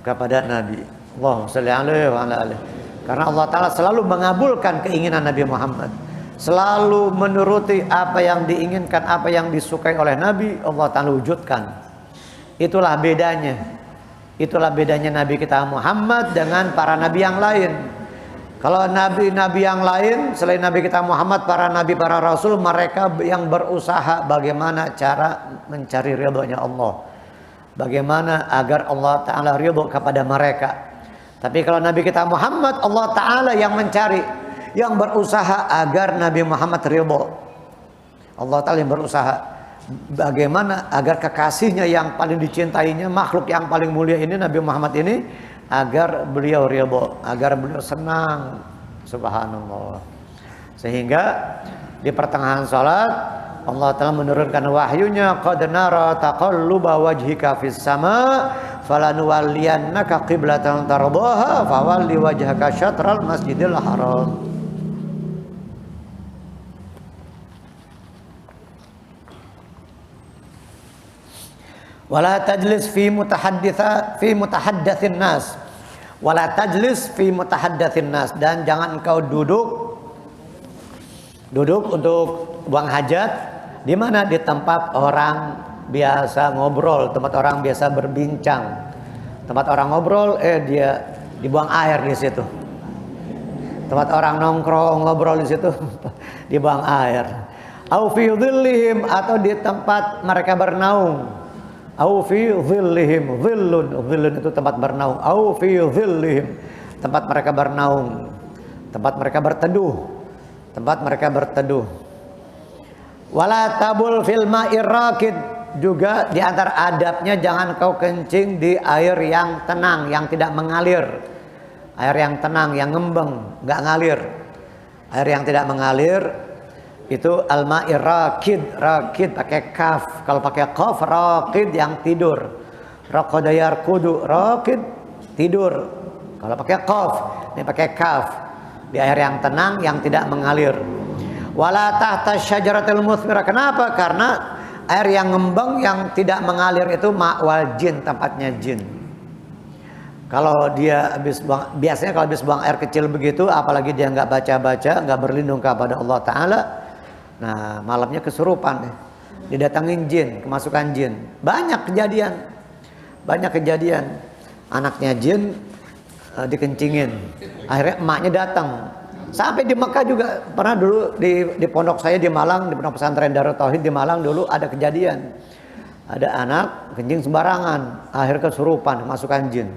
S1: kepada Nabi. Allahumma shalli alaihi wa ala alihi. Karena Allah Ta'ala selalu mengabulkan keinginan Nabi Muhammad, selalu menuruti apa yang diinginkan, apa yang disukai oleh Nabi, Allah Ta'ala wujudkan. Itulah bedanya. Itulah bedanya Nabi kita Muhammad dengan para Nabi yang lain. Kalau nabi-nabi yang lain selain Nabi kita Muhammad, para nabi, para rasul, mereka yang berusaha bagaimana cara mencari ridhonya Allah, bagaimana agar Allah Ta'ala ridho kepada mereka. Tapi kalau Nabi kita Muhammad, Allah Ta'ala yang mencari, yang berusaha agar Nabi Muhammad ridho. Allah Ta'ala yang berusaha bagaimana agar kekasihnya yang paling dicintainya, makhluk yang paling mulia ini, Nabi Muhammad ini, agar beliau ridho, agar beliau senang. Subhanallah. Sehingga di pertengahan salat Allah Ta'ala menurunkan wahyunya, qad nara taqalluba wajhika fis sama falanuwalliyannaka qiblatan tardaha fawalli wajhaka syatral masjidil haram. Wala tajlis fi mutahaddatsin nas. Wala tajlis fi mutahaddatsin nas, dan jangan engkau duduk untuk buang hajat di mana? Di tempat orang biasa ngobrol, tempat orang biasa berbincang. Tempat orang ngobrol dia dibuang air di situ. Tempat orang nongkrong ngobrol di situ dibuang air. Au fi dhillihim, atau di tempat mereka bernaung. Au fi dhillihim, dhillun itu tempat bernaung. Au fi dhillihim, tempat mereka bernaung, tempat mereka berteduh, tempat mereka berteduh. Wala tabul fil ma'ir raqid, juga di antara adabnya jangan kau kencing di air yang tenang, yang tidak mengalir. Air yang tenang, yang ngembang, enggak ngalir. Air yang tidak mengalir Itu al-ma'i raqid, raqid pakai kaf. Kalau pakai qaf, raqid yang tidur. Raqada yarqudu, raqid tidur. Kalau pakai qaf, ini pakai kaf. Di air yang tenang yang tidak mengalir. Wala tahta syajaratil muthmira. Kenapa? Karena air yang ngembang yang tidak mengalir itu ma'wal jin, tempatnya jin. Kalau dia biasanya kalau habis buang air kecil begitu, apalagi dia nggak baca-baca, nggak berlindung kepada Allah Ta'ala, nah malamnya kesurupan deh. Didatangin jin, kemasukan jin. Banyak kejadian. Anaknya jin dikencingin. Akhirnya emaknya datang. Sampai di Mekah juga pernah dulu di pondok saya di Malang, di pondok pesantren Darut Tauhid di Malang dulu ada kejadian. Ada anak kencing sembarangan, akhirnya kesurupan, kemasukan jin.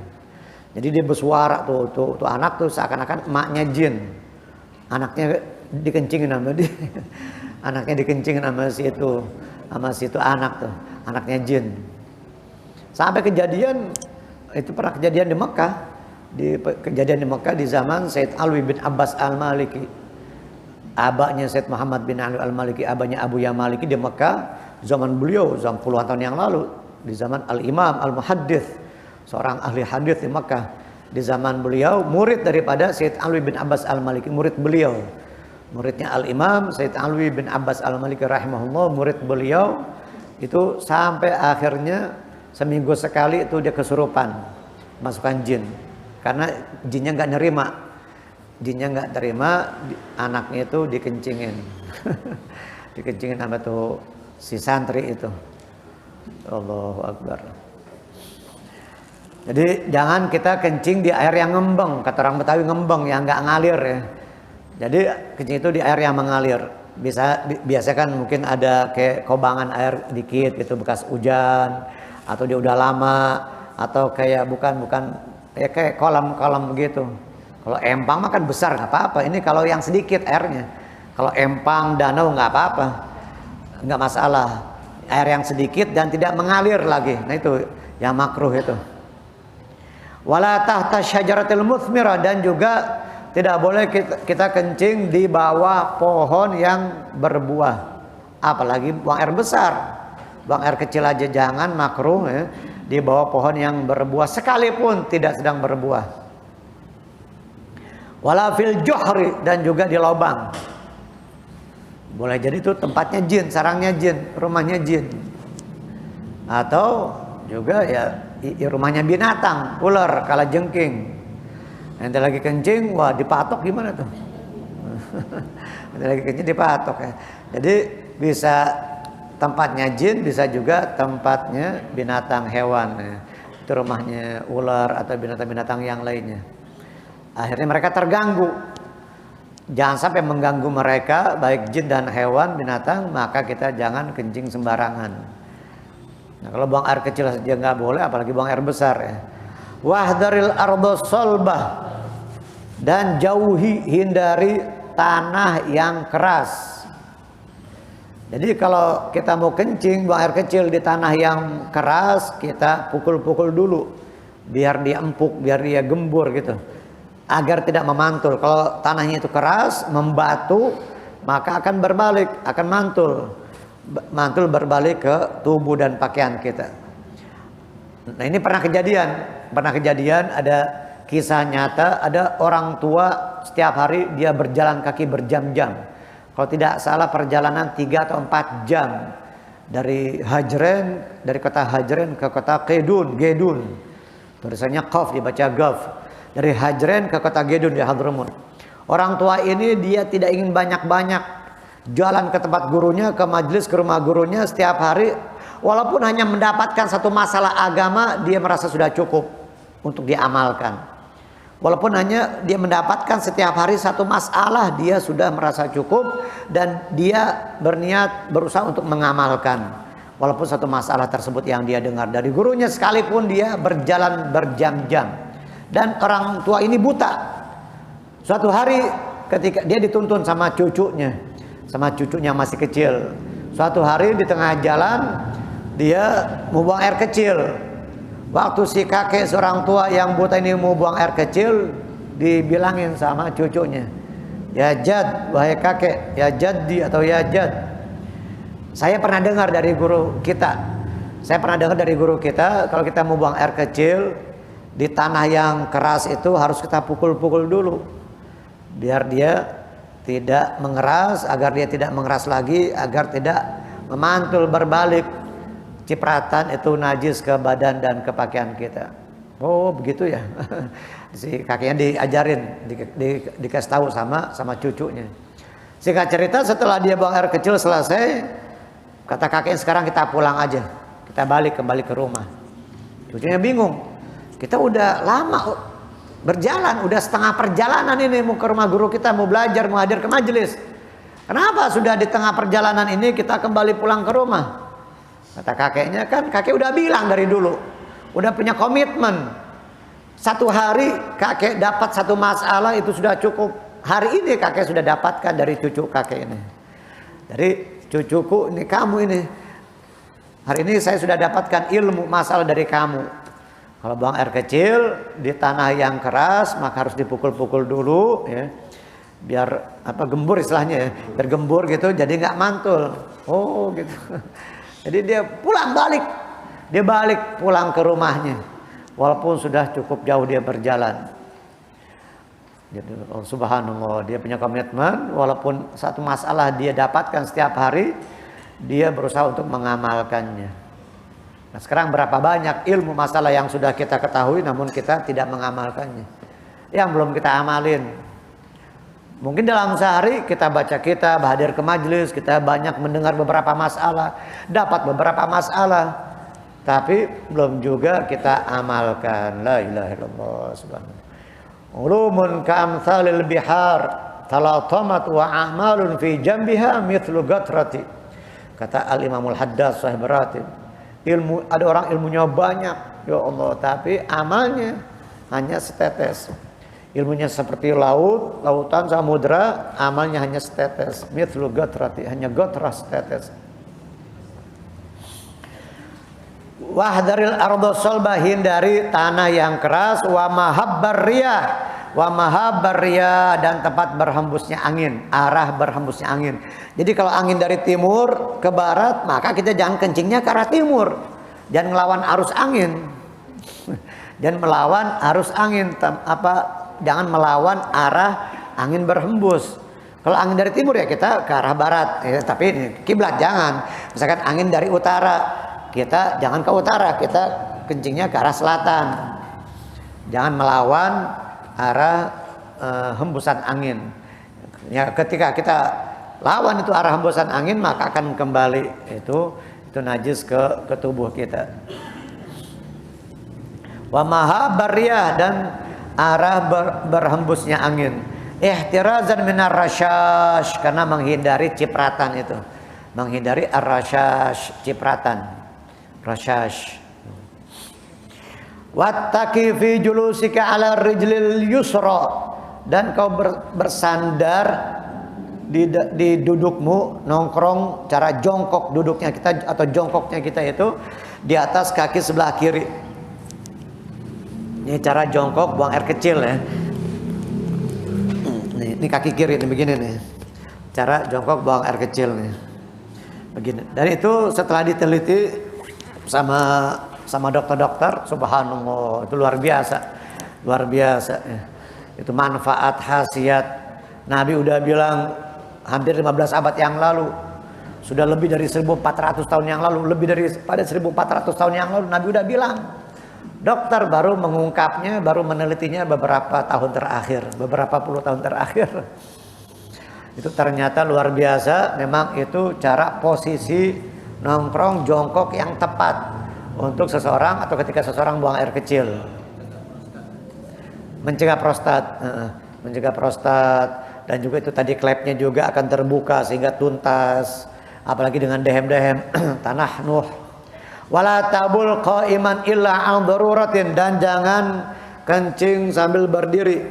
S1: Jadi dia bersuara tuh anak tuh seakan-akan emaknya jin. Anaknya dikencingin sama dia. Anaknya dikencingin sama si itu anak tuh, anaknya jin. Sampai kejadian itu pernah kejadian di Mekah. Kejadian di Mekah di zaman Sayyid Alwi bin Abbas Al-Maliki. Abahnya Sayyid Muhammad bin Alwi Al-Maliki, abahnya Abu Ya Maliki di Mekah zaman beliau, zaman puluhan tahun yang lalu, di zaman Al-Imam Al-Muhaddits, seorang ahli hadis di Mekah. Di zaman beliau murid daripada Sayyid Alwi bin Abbas Al-Maliki, murid beliau. Muridnya Al-Imam Sayyid Alwi bin Abbas Al-Maliki rahimahullah, murid beliau itu sampai akhirnya seminggu sekali itu dia kesurupan, masukkan jin. Karena jinnya nggak terima, anaknya itu dikencingin. Dikencingin sama tuh si santri itu. Allahu Akbar. Jadi jangan kita kencing di air yang ngembang, kata orang Betawi ngembang yang nggak ngalir ya. Jadi kencing itu di air yang mengalir. Biasa kan mungkin ada kayak kobangan air dikit gitu bekas hujan, atau dia udah lama, atau kayak bukan ya kayak kolam begitu. Kalau empang mah kan besar nggak apa-apa. Ini kalau yang sedikit airnya. Kalau empang, danau nggak apa-apa, nggak masalah. Air yang sedikit dan tidak mengalir lagi. Nah itu yang makruh itu. Wala tahta syajaratil muthmira, dan juga tidak boleh kita kencing di bawah pohon yang berbuah. Apalagi buang air besar. Buang air kecil aja jangan, makruh ya. Di bawah pohon yang berbuah sekalipun tidak sedang berbuah. Wala fil juhri, dan juga di lubang. Boleh jadi itu tempatnya jin, sarangnya jin, rumahnya jin. Atau juga ya rumahnya binatang, ular, kalajengking. Nanti lagi kencing, wah dipatok gimana tuh? Nanti lagi kencing dipatok ya. Jadi bisa tempatnya jin, bisa juga tempatnya binatang hewan ya. Itu rumahnya ular atau binatang-binatang yang lainnya. Akhirnya mereka terganggu. Jangan sampai mengganggu mereka, baik jin dan hewan, binatang, maka kita jangan kencing sembarangan. Nah, kalau buang air kecil saja nggak boleh, apalagi buang air besar ya. Wahdharil ardhas solbah, dan hindari tanah yang keras. Jadi kalau kita mau kencing, buang air kecil di tanah yang keras, kita pukul-pukul dulu biar dia empuk, biar dia gembur gitu, agar tidak memantul. Kalau tanahnya itu keras, membatu, maka akan berbalik, akan mantul berbalik ke tubuh dan pakaian kita. Nah ini pernah kejadian ada kisah nyata, ada orang tua setiap hari dia berjalan kaki berjam-jam. Kalau tidak salah perjalanan 3 atau 4 jam dari kota Hajren ke kota Gedun. Tulisannya Qaf, dibaca Gaf. Dari Hajren ke kota Gedun di Hadramut. Orang tua ini dia tidak ingin banyak-banyak jalan ke tempat gurunya, ke majelis, ke rumah gurunya setiap hari. Walaupun hanya mendapatkan satu masalah agama, dia merasa sudah cukup untuk diamalkan. Walaupun hanya dia mendapatkan setiap hari satu masalah, dia sudah merasa cukup dan dia berniat berusaha untuk mengamalkan. Walaupun satu masalah tersebut yang dia dengar dari gurunya, sekalipun dia berjalan berjam-jam. Dan orang tua ini buta. Suatu hari ketika dia dituntun sama cucunya masih kecil. Suatu hari di tengah jalan dia mau buang air kecil. Waktu si kakek seorang tua yang buta ini mau buang air kecil, dibilangin sama cucunya, Ya jad, wahai kakek, ya jaddi atau ya jad. Saya pernah dengar dari guru kita. Saya pernah dengar dari guru kita, kalau kita mau buang air kecil di tanah yang keras itu harus kita pukul-pukul dulu. Biar dia tidak mengeras, agar dia tidak mengeras lagi, agar tidak memantul berbalik. Cipratan itu najis ke badan dan ke pakaian kita. Oh begitu ya. Si kakeknya diajarin, dikasih tahu sama cucunya. Singkat cerita, setelah dia buang air kecil selesai, kata kakeknya, sekarang kita pulang aja, kita kembali ke rumah. Cucunya bingung, kita udah lama berjalan, udah setengah perjalanan ini mau ke rumah guru kita, mau belajar, mau hadir ke majelis. Kenapa sudah di tengah perjalanan ini kita kembali pulang ke rumah? Kata kakeknya, kan kakek udah bilang dari dulu, udah punya komitmen. Satu hari kakek dapat satu masalah itu sudah cukup. Hari ini kakek sudah dapatkan dari cucu kakek ini. Dari cucuku, ini kamu ini. Hari ini saya sudah dapatkan ilmu masalah dari kamu. Kalau buang air kecil di tanah yang keras maka harus dipukul-pukul dulu ya. Biar gembur istilahnya ya. Biar gembur gitu jadi nggak mantul. Oh gitu. Jadi dia balik pulang ke rumahnya. Walaupun sudah cukup jauh dia berjalan. Jadi, subhanallah, dia punya komitmen. Walaupun satu masalah dia dapatkan setiap hari, dia berusaha untuk mengamalkannya. Nah, sekarang berapa banyak ilmu masalah yang sudah kita ketahui, namun kita tidak mengamalkannya. Yang belum kita amalin. Mungkin dalam sehari kita baca kitab, hadir ke majelis, kita banyak mendengar beberapa masalah, dapat beberapa masalah. Tapi belum juga kita amalkan. La ilaha illallah subhanallah. Ulumun ka'amthalil bihar talatamat wa a'malun fi jambiha mithlu gatrati. Kata Al-Imamul Haddad Sahib Ratib. Ilmu, ada orang ilmunya banyak, ya Allah, tapi amalnya hanya setetes. Ilmunya seperti lautan, samudra, amalnya hanya setetes. Mithlu gatrati, hanya gatra setetes. Wahdaril ardo solba, hindari tanah yang keras, wa mahabbar riyah dan tempat berhembusnya angin, arah berhembusnya angin. Jadi kalau angin dari timur ke barat, maka kita jangan kencingnya ke arah timur. Jangan melawan arus angin. Jangan melawan arus angin, jangan melawan arah angin berhembus. Kalau angin dari timur ya kita ke arah barat, ya, tapi kiblat jangan. Misalkan angin dari utara, kita jangan ke utara, kita kencingnya ke arah selatan. Jangan melawan arah hembusan angin. Ya, ketika kita lawan itu arah hembusan angin, maka akan kembali itu najis ke tubuh kita. Wa mahabbar riyah, dan arah berhembusnya angin. Ihtirazan minar rasyash, karena menghindari cipratan itu. Menghindari ar-rasyash, cipratan. Rasyash. Wattaqi fi julusika ala rijlil yusra, dan kau bersandar di dudukmu, nongkrong, cara jongkok duduknya kita atau jongkoknya kita itu di atas kaki sebelah kiri. Ini cara jongkok buang air kecil ya. Ini kaki kiri ini begini nih. Cara jongkok buang air kecil nih. Begini. Dan itu setelah diteliti sama dokter-dokter, subhanallah, itu luar biasa ya. Itu manfaat, khasiat. Nabi udah bilang hampir 15 abad yang lalu, sudah lebih dari 1400 tahun yang lalu, lebih dari pada 1400 tahun yang lalu Nabi udah bilang. Dokter baru mengungkapnya, baru menelitinya beberapa tahun terakhir, beberapa puluh tahun terakhir. Itu ternyata luar biasa. Memang itu cara posisi nongkrong jongkok yang tepat untuk seseorang atau ketika seseorang buang air kecil. Mencegah prostat, dan juga itu tadi klepnya juga akan terbuka sehingga tuntas, apalagi dengan dehem-dehem tanah nuh. Wala tabul qaiman illa an daruratin, dan jangan kencing sambil berdiri.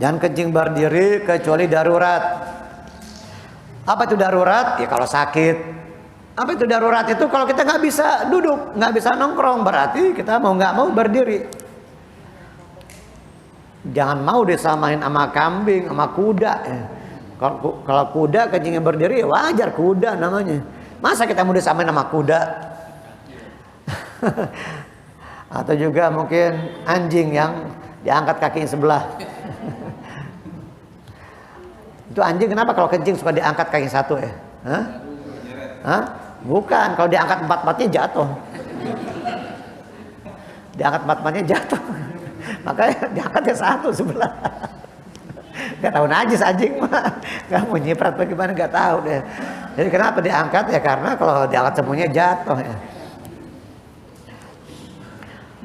S1: Jangan kencing berdiri kecuali darurat. Apa itu darurat? Ya kalau sakit. Apa itu darurat? Itu kalau kita nggak bisa duduk, nggak bisa nongkrong, berarti kita mau nggak mau berdiri. Jangan mau disamain sama kambing, sama kuda. Kalau kuda kencingnya berdiri ya wajar, kuda namanya. Masa kita mau disamain nama kuda? Atau juga mungkin anjing yang diangkat kakinya sebelah. Itu anjing kenapa kalau kencing suka diangkat kaki satu ya? Hah? Bukan, kalau diangkat empat-empatnya jatuh. Diangkat empat-empatnya jatuh. Makanya diangkatnya satu sebelah. Gak tahu najis anjing mah, gak mau nyiprat bagaimana gak tahu deh. Jadi kenapa diangkat ya, karena kalau diangkat semuanya jatuh ya.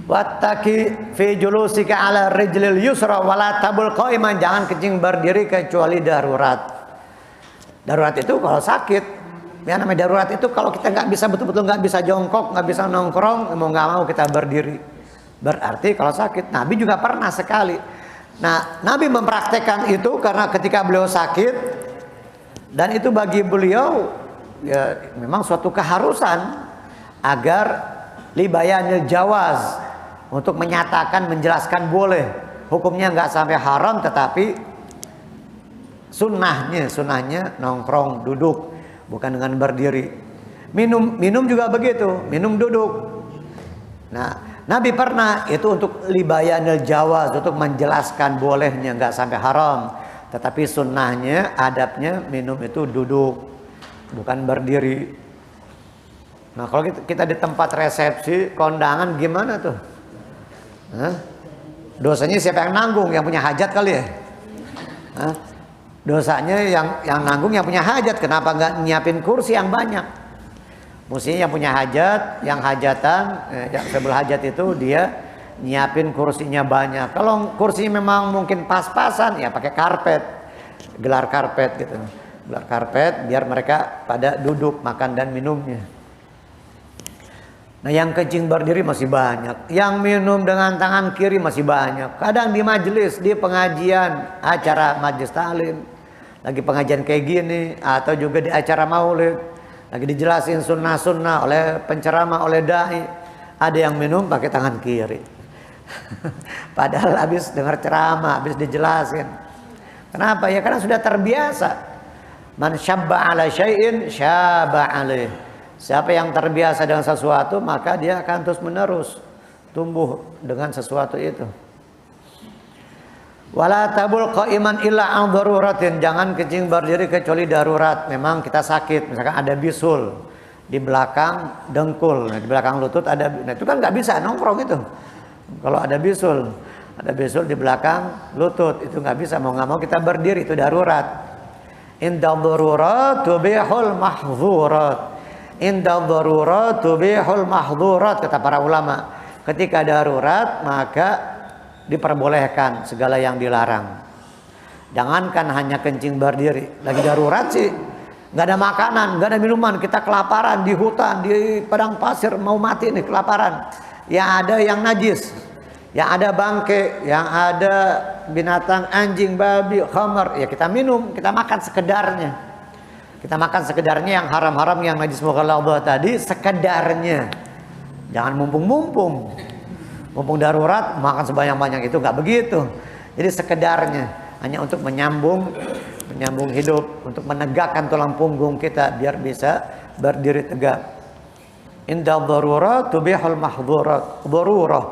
S1: Wattaki fi julusika ala rijlil yusra wala tabul qaiman, jangan kencing berdiri kecuali darurat. Darurat itu kalau sakit. Ya namanya darurat itu kalau kita nggak bisa betul-betul nggak bisa jongkok, nggak bisa nongkrong, mau nggak mau kita berdiri. Berarti kalau sakit. Nabi juga pernah sekali. Nah, Nabi mempraktekkan itu karena ketika beliau sakit, dan itu bagi beliau ya memang suatu keharusan agar libayanil jawaz, untuk menyatakan, menjelaskan boleh. Hukumnya nggak sampai haram, tetapi sunnahnya nongkrong, duduk, bukan dengan berdiri. Minum juga begitu, minum duduk. Nah, Nabi pernah itu untuk libayanil jawaz, untuk menjelaskan bolehnya, nggak sampai haram. Tetapi sunnahnya, adabnya minum itu duduk, bukan berdiri. Nah, kalau kita di tempat resepsi, kondangan gimana tuh? Hah? Dosanya siapa yang nanggung? Yang punya hajat kali ya? Hah? Dosanya yang nanggung yang punya hajat. Kenapa nggak nyiapin kursi yang banyak? Mestinya yang punya hajat, yang hajatan, yang sebelah hajat itu dia nyiapin kursinya banyak. Kalau kursinya memang mungkin pas-pasan, ya pakai karpet, gelar karpet gitu. Gelar karpet biar mereka pada duduk makan dan minumnya. Nah, yang kencing berdiri masih banyak, yang minum dengan tangan kiri masih banyak. Kadang di majelis, di pengajian, acara majelis taklim, lagi pengajian kayak gini, atau juga di acara maulid, lagi dijelasin sunnah-sunnah oleh penceramah, oleh dai, ada yang minum pakai tangan kiri. Padahal habis dengar ceramah, habis dijelasin. Kenapa? Ya karena sudah terbiasa. Man syabba ala syai'in syaba alaih. Siapa yang terbiasa dengan sesuatu, maka dia akan terus menerus tumbuh dengan sesuatu itu. Wala tabul qaiman illa an daruratin, jangan kencing berdiri kecuali darurat. Memang kita sakit, misalkan ada bisul di belakang dengkul, di belakang lutut ada, nah itu kan nggak bisa nongkrong itu. Kalau ada bisul di belakang lutut, itu nggak bisa, mau nggak mau kita berdiri, itu darurat. Inda darurat tubihul mahzurat. Inda darurat tubihul mahzurat, kata para ulama. Ketika darurat maka diperbolehkan segala yang dilarang. Jangankan hanya kencing berdiri, lagi darurat sih, nggak ada makanan, nggak ada minuman, kita kelaparan di hutan, di padang pasir, mau mati nih kelaparan. Yang ada yang najis, yang ada bangke, yang ada binatang anjing, babi, khamar, ya kita minum, kita makan sekedarnya. Kita makan sekedarnya, yang haram-haram, yang najis mughalladhah tadi sekedarnya. Jangan mumpung-mumpung. Mumpung darurat makan sebanyak-banyak, itu nggak begitu. Jadi sekedarnya, hanya untuk menyambung hidup, untuk menegakkan tulang punggung kita biar bisa berdiri tegak. Inda darurat tubihul mahzurat. Darurah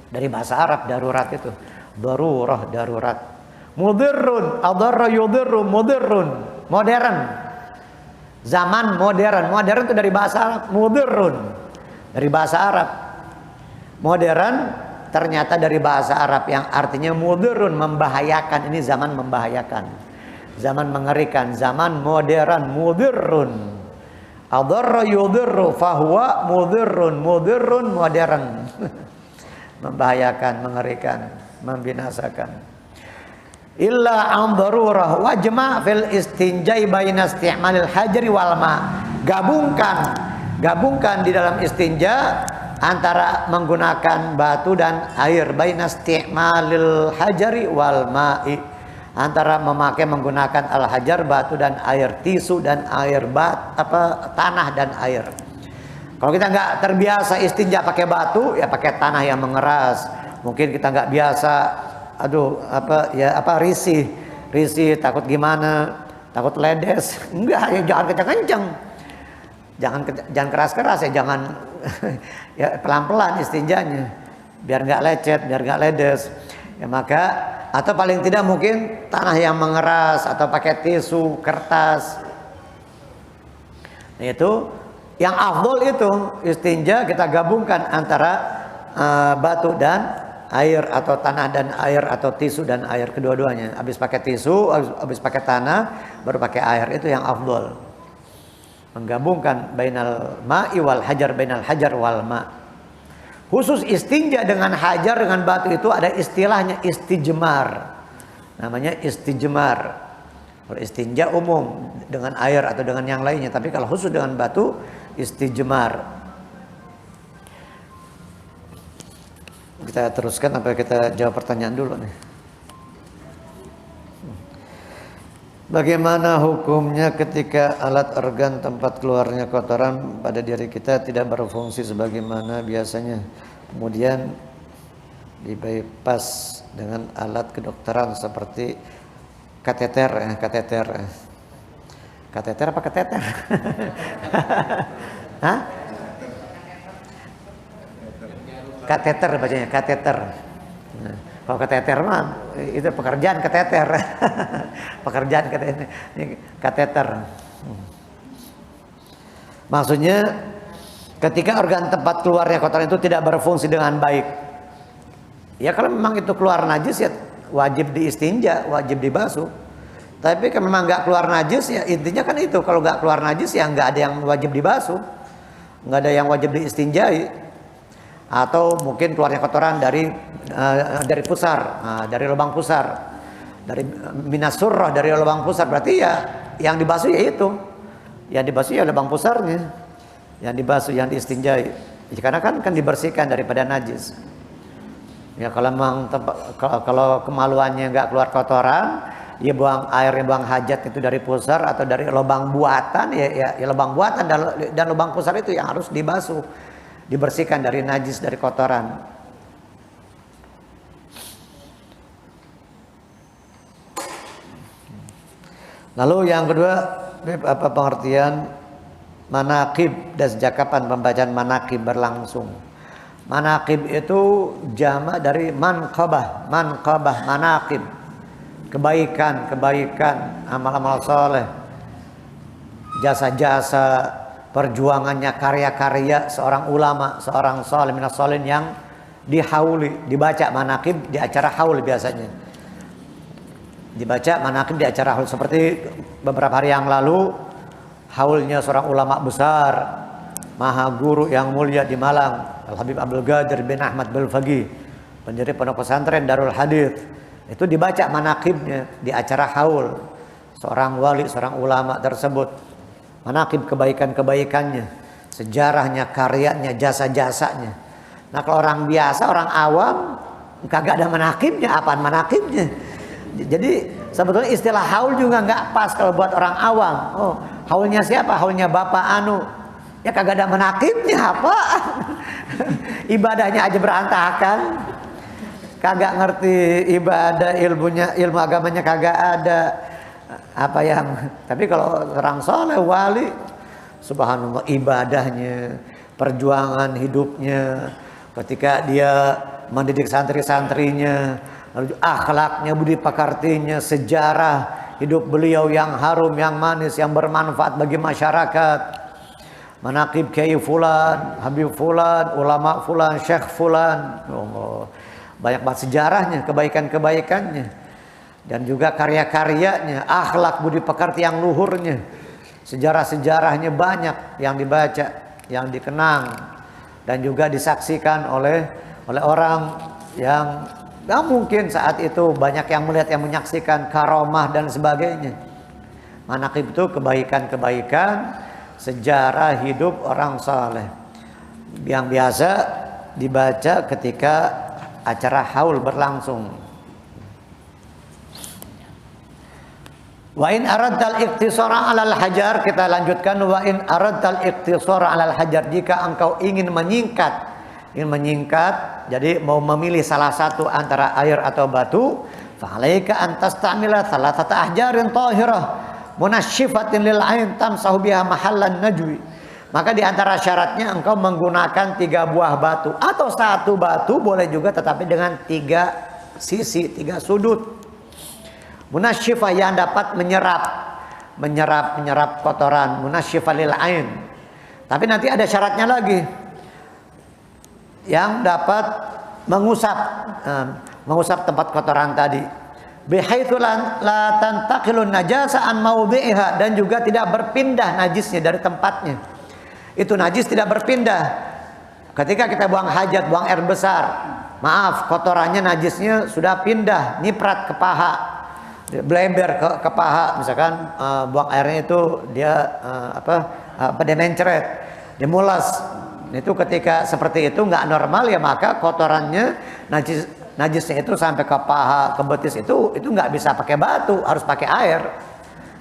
S1: dari bahasa Arab, darurat itu darurah, darurat. Mudirrun, adarra yudirru, mudirrun, modern. Zaman modern. Modern itu dari bahasa Arab, mudirrun, dari bahasa Arab. Modern ternyata dari bahasa Arab yang artinya mudirrun, membahayakan. Ini zaman membahayakan, zaman mengerikan, zaman modern. Mudirrun, adarra yudirru, fahuwa mudirrun. Mudirrun, modern. Membahayakan, mengerikan, membinasakan. Illa an darurah wajma' fil istinjai baina isti'malil hajri wal ma. Gabungkan di dalam istinja antara menggunakan batu dan air, baina isti'malil hajri wal ma'i, antara menggunakan al hajar, batu dan air, tisu dan air, tanah dan air. Kalau kita nggak terbiasa istinja pakai batu, ya pakai tanah yang mengeras. Mungkin kita nggak biasa, risih risih, takut gimana, takut ledes. Enggak, ya jangan kencang-kencang. Jangan keras-keras ya, jangan ya pelan-pelan istinjanya. Biar nggak lecet, biar nggak ledes. Ya maka, atau paling tidak mungkin tanah yang mengeras atau pakai tisu, kertas. Nah, itu yang afdol itu istinja kita gabungkan antara batu dan air, atau tanah dan air, atau tisu dan air, kedua-duanya. Habis pakai tisu, habis pakai tanah, baru pakai air, itu yang afdol. Menggabungkan bainal ma'i wal hajar, bainal hajar wal ma'. Khusus istinja dengan hajar, dengan batu itu ada istilahnya istijmar. Namanya istijmar. Kalau istinja umum dengan air atau dengan yang lainnya, tapi kalau khusus dengan batu istijmar. Kita teruskan apa kita jawab pertanyaan dulu nih. Bagaimana hukumnya ketika alat organ tempat keluarnya kotoran pada diri kita tidak berfungsi sebagaimana biasanya, kemudian di bypass dengan alat kedokteran seperti kateter apa kateter? Hah? Kateter bacanya, kateter. Nah, kalau kateter mah itu pekerjaan kateter. Pekerjaan kateter. Ini kateter. Maksudnya ketika organ tempat keluarnya kotoran itu tidak berfungsi dengan baik. Ya kalau memang itu keluar najis ya wajib diistinja, wajib dibasuh. Tapi kalau memang nggak keluar najis ya intinya kan itu, kalau nggak keluar najis ya nggak ada yang wajib dibasuh, nggak ada yang wajib diistinjai. Atau mungkin keluarnya kotoran dari pusar, dari lubang pusar, dari minas surrah, dari lubang pusar, berarti ya yang dibasuh ya itu, yang dibasuh ya lubang pusarnya, yang dibasuh, yang diistinjai, karena kan dibersihkan daripada najis. Ya kalau memang kalau kemaluannya nggak keluar kotoran, dia buang airnya, buang hajat itu dari pusar atau dari lubang buatan, ya lubang buatan dan lubang pusar itu yang harus dibasuh, dibersihkan dari najis, dari kotoran. Lalu yang kedua, apa pengertian manaqib dan sejak kapan pembacaan manaqib berlangsung? Manaqib itu jamak dari manqabah, manaqib. Kebaikan, amal-amal soleh, jasa-jasa, perjuangannya, karya-karya seorang ulama, seorang soleh minas solihin yang dihauli, dibaca manaqib di acara haul biasanya. Dibaca manaqib di acara haul, seperti beberapa hari yang lalu haulnya seorang ulama besar, maha guru yang mulia di Malang, Al Habib Abdul Qadir bin Ahmad Belfaqih, pendiri pondok pesantren Darul Hadits. Itu dibaca manaqibnya di acara haul seorang wali, seorang ulama tersebut. Manaqib, kebaikan-kebaikannya, sejarahnya, karyanya, jasa-jasanya. Nah kalau orang biasa, orang awam, kagak ada manaqibnya. Apaan manaqibnya? Jadi sebetulnya istilah haul juga nggak pas kalau buat orang awam. Oh, haulnya siapa? Haulnya Bapak Anu. Ya kagak ada manaqibnya apa? Ibadahnya aja berantakan. Kagak ngerti ibadah, ilmu agamanya kagak ada. Apa yang, tapi kalau orang soleh, wali, subhanallah, ibadahnya, perjuangan hidupnya, ketika dia mendidik santri-santrinya, lalu akhlaknya, budi pekertinya, sejarah hidup beliau yang harum, yang manis, yang bermanfaat bagi masyarakat. Manaqib Kiai Fulan, Habib Fulan, ulama Fulan, Syekh Fulan. Oh, banyak banget sejarahnya, kebaikan-kebaikannya, dan juga karya-karyanya, akhlak budi pekerti yang luhurnya, sejarah-sejarahnya banyak yang dibaca, yang dikenang, dan juga disaksikan oleh orang yang mungkin saat itu banyak yang melihat, yang menyaksikan karomah dan sebagainya. Manaqib itu kebaikan-kebaikan, sejarah hidup orang saleh yang biasa dibaca ketika acara haul berlangsung. Wa in aradtal iqtisara 'alal hajar, kita lanjutkan. Wa in aradtal iqtisara 'alal hajar, jika engkau ingin menyingkat, jadi mau memilih salah satu antara air atau batu, Fa'alaika an tastamila thalathata ahjarin tahirah munasyifatin lil ain tamsahu biha mahallan najwi. Maka di antara syaratnya engkau menggunakan 3 buah batu atau 1 batu boleh juga, tetapi dengan 3 sisi, 3 sudut. Munasyifah yang dapat menyerap kotoran, munasyifah lil ain. Tapi nanti ada syaratnya lagi. Yang dapat mengusap tempat kotoran tadi. Bihaitsu la tantaqilun najasa an mawdi'iha, dan juga tidak berpindah najisnya dari tempatnya. Itu najis tidak berpindah. Ketika kita buang hajat, buang air besar, maaf, kotorannya najisnya sudah pindah, nyiprat ke paha, blember ke paha, misalkan buang airnya itu dia dia mencret, dia mulas. Itu ketika seperti itu nggak normal ya, maka kotorannya najisnya itu sampai ke paha, ke betis, itu nggak bisa pakai batu, harus pakai air.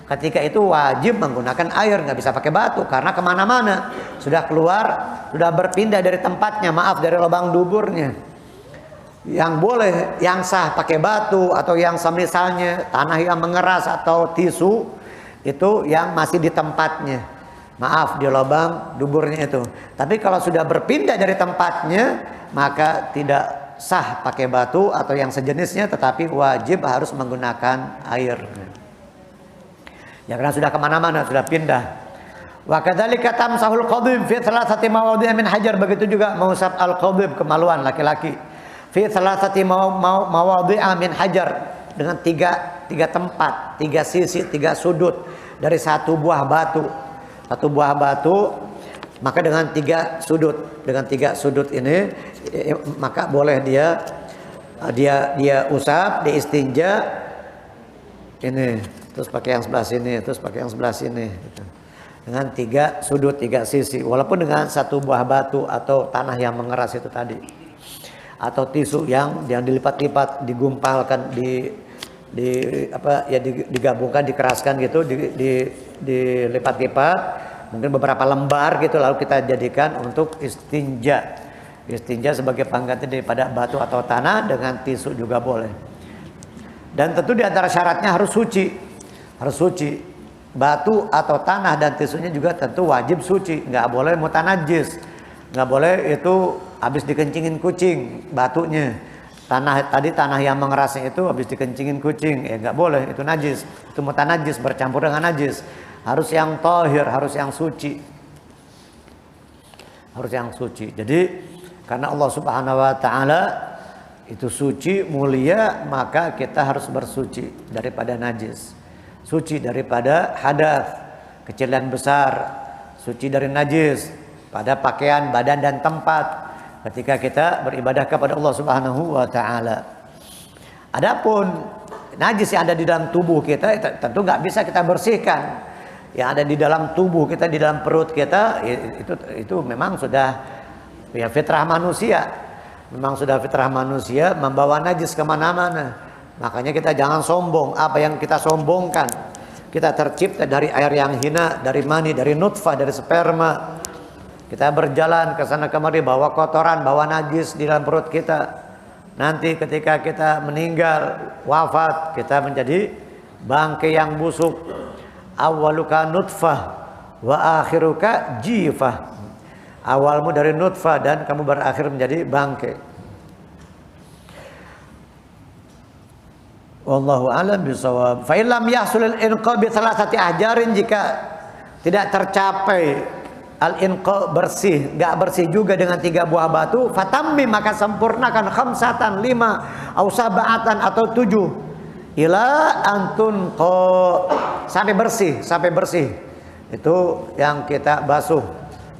S1: Ketika itu wajib menggunakan air, nggak bisa pakai batu karena kemana-mana sudah keluar, sudah berpindah dari tempatnya, maaf, dari lubang duburnya. Yang boleh, yang sah pakai batu atau yang semisalnya tanah yang mengeras atau tisu, itu yang masih di tempatnya, maaf, di lubang duburnya itu. Tapi kalau sudah berpindah dari tempatnya, maka tidak sah pakai batu atau yang sejenisnya, tetapi wajib harus menggunakan air. Ya, karena sudah kemana-mana, sudah pindah. Wa kadzalika tamsahul qadhib fi thalathati mawadhi' min hajar, begitu juga mengusap al-qadhib, kemaluan laki-laki, fi thalathati mawadhi' min hajar, dengan 3 tempat, 3 sisi, 3 sudut dari 1 buah batu. 1 buah batu, maka dengan 3 sudut, dengan 3 sudut ini maka boleh dia usap, dia istinja ini, terus pakai yang sebelah sini, terus pakai yang sebelah sini gitu. Dengan 3 sudut, 3 sisi, walaupun dengan 1 buah batu atau tanah yang mengeras itu tadi, atau tisu yang dilipat-lipat, digumpalkan, digabungkan, dikeraskan gitu, dilipat-lipat, mungkin beberapa lembar gitu, lalu kita jadikan untuk istinja sebagai pengganti daripada batu atau tanah. Dengan tisu juga boleh. Dan tentu di antara syaratnya harus suci. Batu atau tanah dan tisunya juga tentu wajib suci, nggak boleh mutanajis, nggak boleh itu habis dikencingin kucing batunya. Tanah yang mengerasnya itu habis dikencingin kucing, nggak boleh, itu najis, itu mutanajis, bercampur dengan najis. Harus yang tahir, harus yang suci, Jadi karena Allah Subhanahu Wa Taala itu suci, mulia, maka kita harus bersuci daripada najis, suci daripada hadas, kecil dan besar, suci dari najis pada pakaian, badan dan tempat ketika kita beribadah kepada Allah Subhanahu wa taala. Adapun najis yang ada di dalam tubuh kita tentu nggak bisa kita bersihkan. Yang ada di dalam tubuh kita, di dalam perut kita, itu memang sudah ya fitrah manusia. Memang sudah fitrah manusia membawa najis kemana-mana. Makanya kita jangan sombong. Apa yang kita sombongkan? Kita tercipta dari air yang hina, dari mani, dari nutfah, dari sperma. Kita berjalan ke sana kemari bawa kotoran, bawa najis di dalam perut kita. Nanti ketika kita meninggal, wafat, kita menjadi bangkai yang busuk. Awaluka nutfah wa akhiruka jifah. Awalmu dari nutfah dan kamu berakhir menjadi bangkai. Wallahu a'lam bishawab. Fa illam yahsul al-inqa bi thalathati ahjarin, jika tidak tercapai al-inqa bersih, enggak bersih juga dengan 3 buah batu, fatammi, maka sempurnakan khamsatan, 5 au sab'atan atau 7 ila antun sampai bersih. Itu yang kita basuh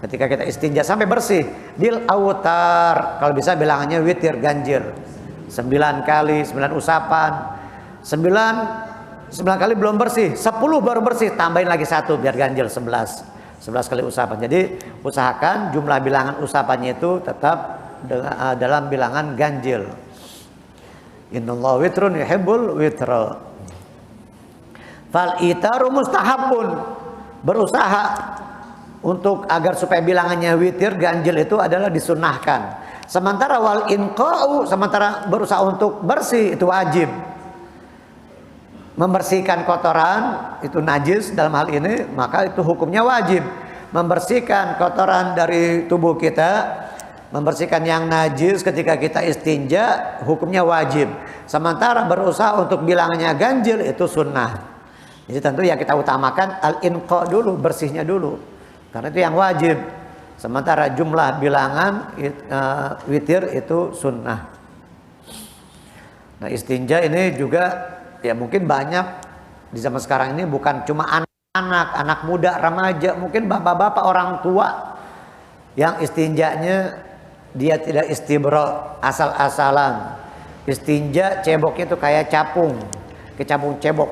S1: ketika kita istinja sampai bersih. Bil autar, kalau bisa bilangannya witir, ganjil. 9 kali, 9 usapan. 9 kali belum bersih, 10 baru bersih, tambahin lagi 1 biar ganjil 11 kali usapan. Jadi usahakan jumlah bilangan usapannya itu tetap dalam bilangan ganjil. Innallaha witrun yuhibbul witra. Fal itaru mustahabun, berusaha untuk agar supaya bilangannya witir, ganjil itu adalah disunahkan. Sementara wal inqa'u, sementara berusaha untuk bersih itu wajib. membersihkan kotoran itu najis dalam hal ini, maka itu hukumnya wajib. Membersihkan kotoran dari tubuh kita, membersihkan yang najis ketika kita istinja, hukumnya wajib. Sementara berusaha untuk bilangnya ganjil itu sunnah. Jadi tentu yang kita utamakan al-inqa dulu, bersihnya dulu, karena itu yang wajib. Sementara jumlah bilangan witir itu sunnah. Nah, istinja ini juga ya mungkin banyak di zaman sekarang ini, bukan cuma anak muda, remaja, mungkin bapak-bapak, orang tua yang istinjanya dia tidak istibra asal-asalan. Istinja ceboknya itu kayak capung, kayak capung cebok.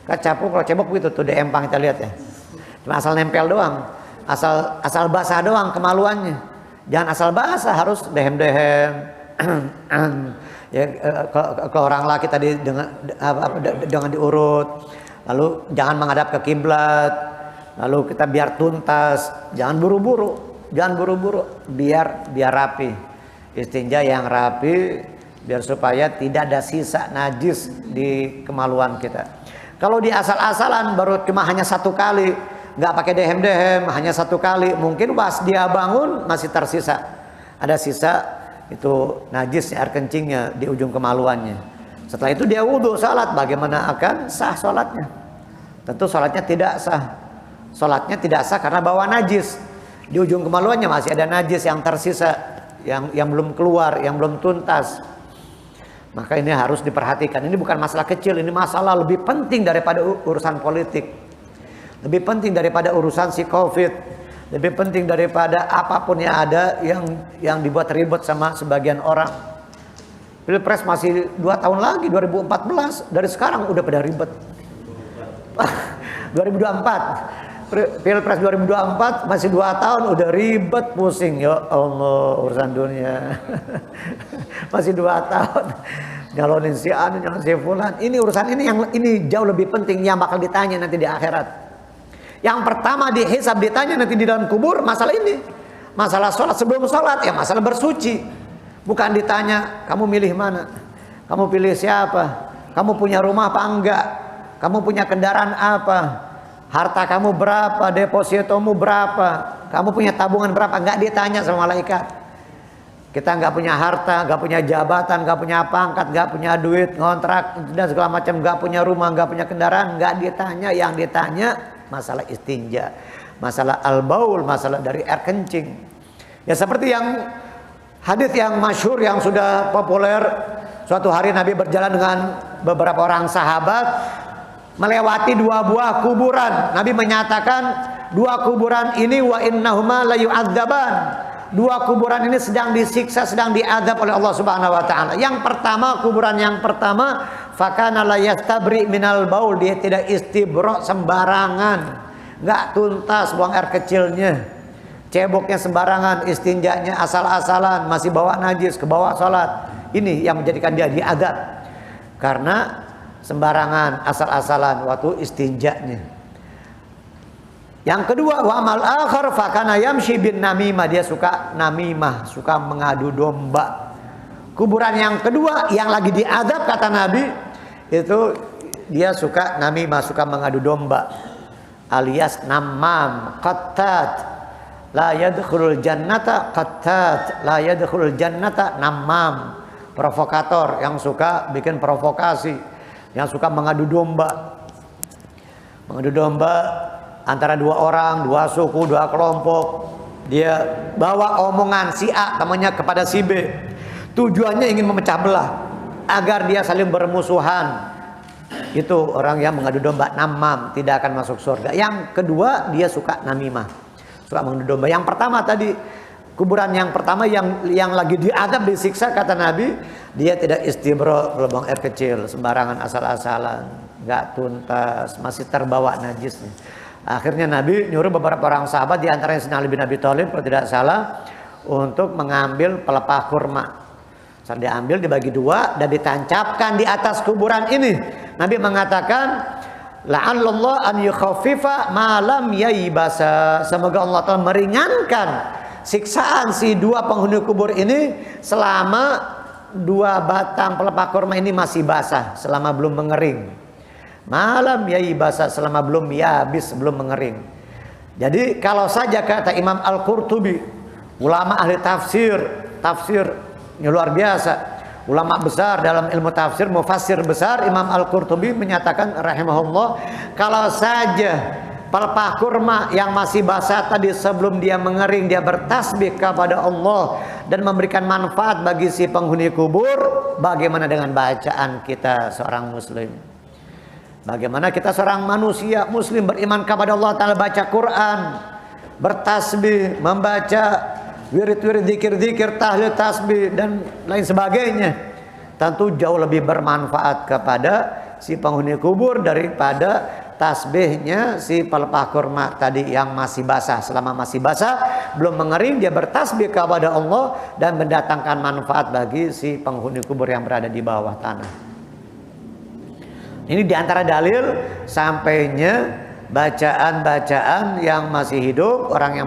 S1: Kan capung kalau cebok gitu tuh di empang kita lihat ya. Cuma asal nempel doang, asal basah doang kemaluannya. Jangan asal basah, harus dehem-dehem. Ya, kalau orang laki tadi dengan diurut, lalu jangan menghadap ke kiblat, lalu kita biar tuntas, jangan buru-buru, biar rapi. Istinja yang rapi, biar supaya tidak ada sisa najis di kemaluan kita. Kalau di asal-asalan baru cuma hanya satu kali, nggak pakai dehem-dehem, hanya satu kali, mungkin pas dia bangun masih tersisa, ada sisa itu najis air kencingnya di ujung kemaluannya. Setelah itu dia wudhu salat, bagaimana akan sah salatnya? Tentu salatnya tidak sah. Salatnya tidak sah karena bawa najis. Di ujung kemaluannya masih ada najis yang tersisa, yang belum keluar, yang belum tuntas. Maka ini harus diperhatikan. Ini bukan masalah kecil, ini masalah lebih penting daripada urusan politik, lebih penting daripada urusan si Covid, lebih penting daripada apapun yang ada yang dibuat ribet sama sebagian orang. Pilpres masih 2 tahun lagi, 2014. Dari sekarang udah pada ribet. 2024, Pilpres 2024 masih 2 tahun udah ribet, pusing. Ya Allah, urusan dunia. Masih 2 tahun nyalonin si anu, nyalonin si fulan. Ini urusan ini jauh lebih penting, yang bakal ditanya nanti di akhirat. Yang pertama dihisab, ditanya nanti di dalam kubur masalah ini. Masalah sholat sebelum sholat, ya masalah bersuci. Bukan ditanya kamu milih mana, kamu pilih siapa, kamu punya rumah apa enggak, kamu punya kendaraan apa, harta kamu berapa, depositomu berapa, kamu punya tabungan berapa. Enggak ditanya sama malaikat. Kita nggak punya harta, nggak punya jabatan, nggak punya pangkat, nggak punya duit, ngontrak dan segala macam, nggak punya rumah, nggak punya kendaraan, nggak ditanya. Yang ditanya masalah istinja, masalah al-baul, masalah dari air kencing. Ya seperti yang hadis yang masyhur yang sudah populer. Suatu hari Nabi berjalan dengan beberapa orang sahabat melewati 2 buah kuburan. Nabi menyatakan 2 kuburan ini wa innahuma la yu'adzaban. 2 kuburan ini sedang disiksa, sedang diadab oleh Allah Subhanahu wa taala. Yang pertama, kuburan yang pertama, fakana la yastabri minal baul, dia tidak istibra sembarangan, enggak tuntas buang air kecilnya, ceboknya sembarangan, istinjanya asal-asalan, masih bawa najis ke bawah salat. Ini yang menjadikan dia diadab, karena sembarangan, asal-asalan waktu istinjanya. Yang kedua, wa amal akhar fakana yamshi bin namimah, dia suka namimah, suka mengadu domba. Kuburan yang kedua yang lagi diadab kata Nabi itu dia suka namimah, suka mengadu domba, alias namam, qattat la yadkhulul jannata, qattat la yadkhulul jannata, namam, provokator yang suka bikin provokasi, yang suka mengadu domba. Mengadu domba antara 2 orang, 2 suku, 2 kelompok. Dia bawa omongan si A temannya kepada si B. Tujuannya ingin memecah belah agar dia saling bermusuhan. Itu orang yang mengadu domba, namam, tidak akan masuk surga. Yang kedua, dia suka namimah, suka mengadu domba. Yang pertama tadi, kuburan yang pertama yang lagi diadab, disiksa kata Nabi, dia tidak istibra, buang air kecil sembarangan, asal-asalan, nggak tuntas, masih terbawa najisnya. Akhirnya Nabi nyuruh beberapa orang sahabat, di antaranya Sayyidina Ali bin Abi Thalib kalau tidak salah, untuk mengambil pelepah kurma. Saat diambil dibagi 2 dan ditancapkan di atas kuburan ini. Nabi mengatakan, la'allallah an yukhaffifa ma lam yaibasa. Semoga Allah Ta'ala meringankan siksaan si 2 penghuni kubur ini selama 2 batang pelepah kurma ini masih basah, selama belum mengering. malam yaibasa, selama belum yabis, belum mengering. Jadi kalau saja kata Imam Al-Qurtubi, ulama ahli tafsirnya luar biasa, ulama besar dalam ilmu tafsir, mufassir besar, Imam Al-Qurtubi menyatakan rahimahullah, kalau saja pelepah kurma yang masih basah tadi sebelum dia mengering, dia bertasbih kepada Allah dan memberikan manfaat bagi si penghuni kubur, bagaimana dengan bacaan kita seorang muslim? Bagaimana kita seorang manusia muslim beriman kepada Allah Ta'ala, baca Quran, bertasbih, membaca wirid-wirid, zikir-zikir, tahlil, tasbih dan lain sebagainya, tentu jauh lebih bermanfaat kepada si penghuni kubur daripada tasbihnya si pelepah kurma tadi yang masih basah. Selama masih basah, belum mengering, dia bertasbih kepada Allah dan mendatangkan manfaat bagi si penghuni kubur yang berada di bawah tanah. Ini diantara dalil sampainya bacaan-bacaan yang masih hidup, orang yang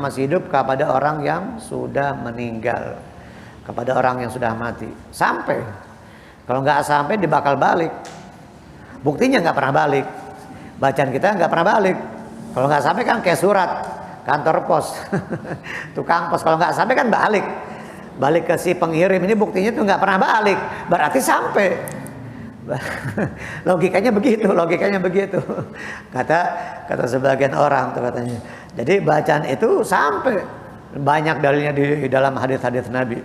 S1: masih hidup kepada orang yang sudah meninggal, kepada orang yang sudah mati. Sampai, kalau nggak sampai dia bakal balik. Buktinya nggak pernah balik. Bacaan kita nggak pernah balik. Kalau nggak sampai kan kayak surat kantor pos, tukang pos. Kalau nggak sampai kan balik ke si pengirim. Ini buktinya tuh nggak pernah balik. Berarti sampai. Logikanya begitu. Kata sebagian orang tuh katanya. Jadi bacaan itu sampai. Banyak dalilnya di dalam hadis-hadis Nabi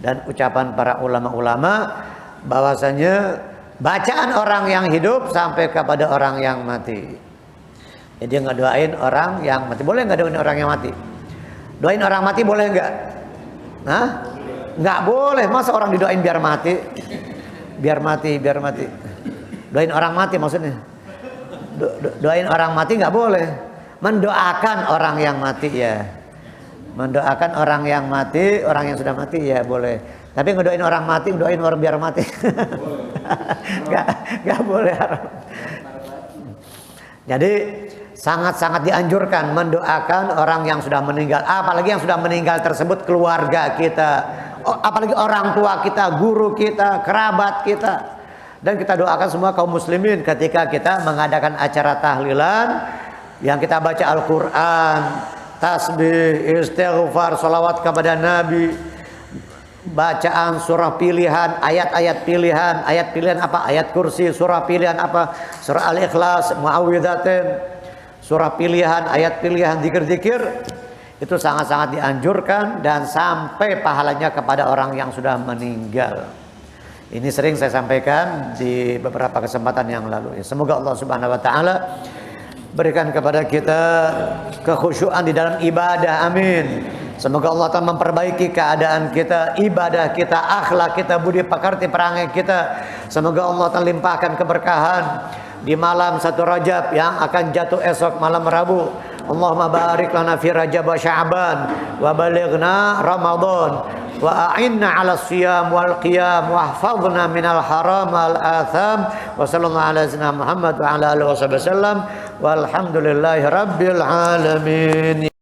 S1: dan ucapan para ulama-ulama bahwasanya bacaan orang yang hidup sampai kepada orang yang mati. Jadi ngedoain orang yang mati. Boleh nggak doain orang yang mati? Doain orang mati boleh nggak? Hah? Nggak boleh. Masa orang didoain biar mati? Biar mati. Doain orang mati maksudnya. Doain orang mati nggak boleh. Mendoakan orang yang mati ya. Mendoakan orang yang mati, orang yang sudah mati ya boleh. Tapi ngedoain orang mati, doain orang biar mati. Gak boleh. Jadi sangat-sangat dianjurkan mendoakan orang yang sudah meninggal. Apalagi yang sudah meninggal tersebut keluarga kita, apalagi orang tua kita, guru kita, kerabat kita. Dan kita doakan semua kaum muslimin ketika kita mengadakan acara tahlilan, yang kita baca Al-Quran, tasbih, istighfar, salawat kepada Nabi, bacaan surah pilihan, ayat-ayat pilihan. Ayat pilihan apa? Ayat kursi. Surah pilihan apa? Surah Al-Ikhlas, Muawwidzatain. Surah pilihan, ayat pilihan, zikir-zikir. Itu sangat-sangat dianjurkan dan sampai pahalanya kepada orang yang sudah meninggal. Ini sering saya sampaikan di beberapa kesempatan yang lalu. Semoga Allah Subhanahu wa taala berikan kepada kita kekhusyuan di dalam ibadah. Amin. Semoga Allah Ta'ala memperbaiki keadaan kita, ibadah kita, akhlak kita, budi pekerti perangai kita. Semoga Allah Ta'ala limpahkan keberkahan di malam 1 Rajab yang akan jatuh esok malam Rabu. Allahumma barik lana fi Rajab wa Sya'ban wa balighna Ramadan wa a'inna 'ala siyam wal qiyam wa hfadhna minal haram wal atham wa sallallahu ala sayyidina Muhammad wa ala alihi wasallam walhamdulillahi rabbil alamin.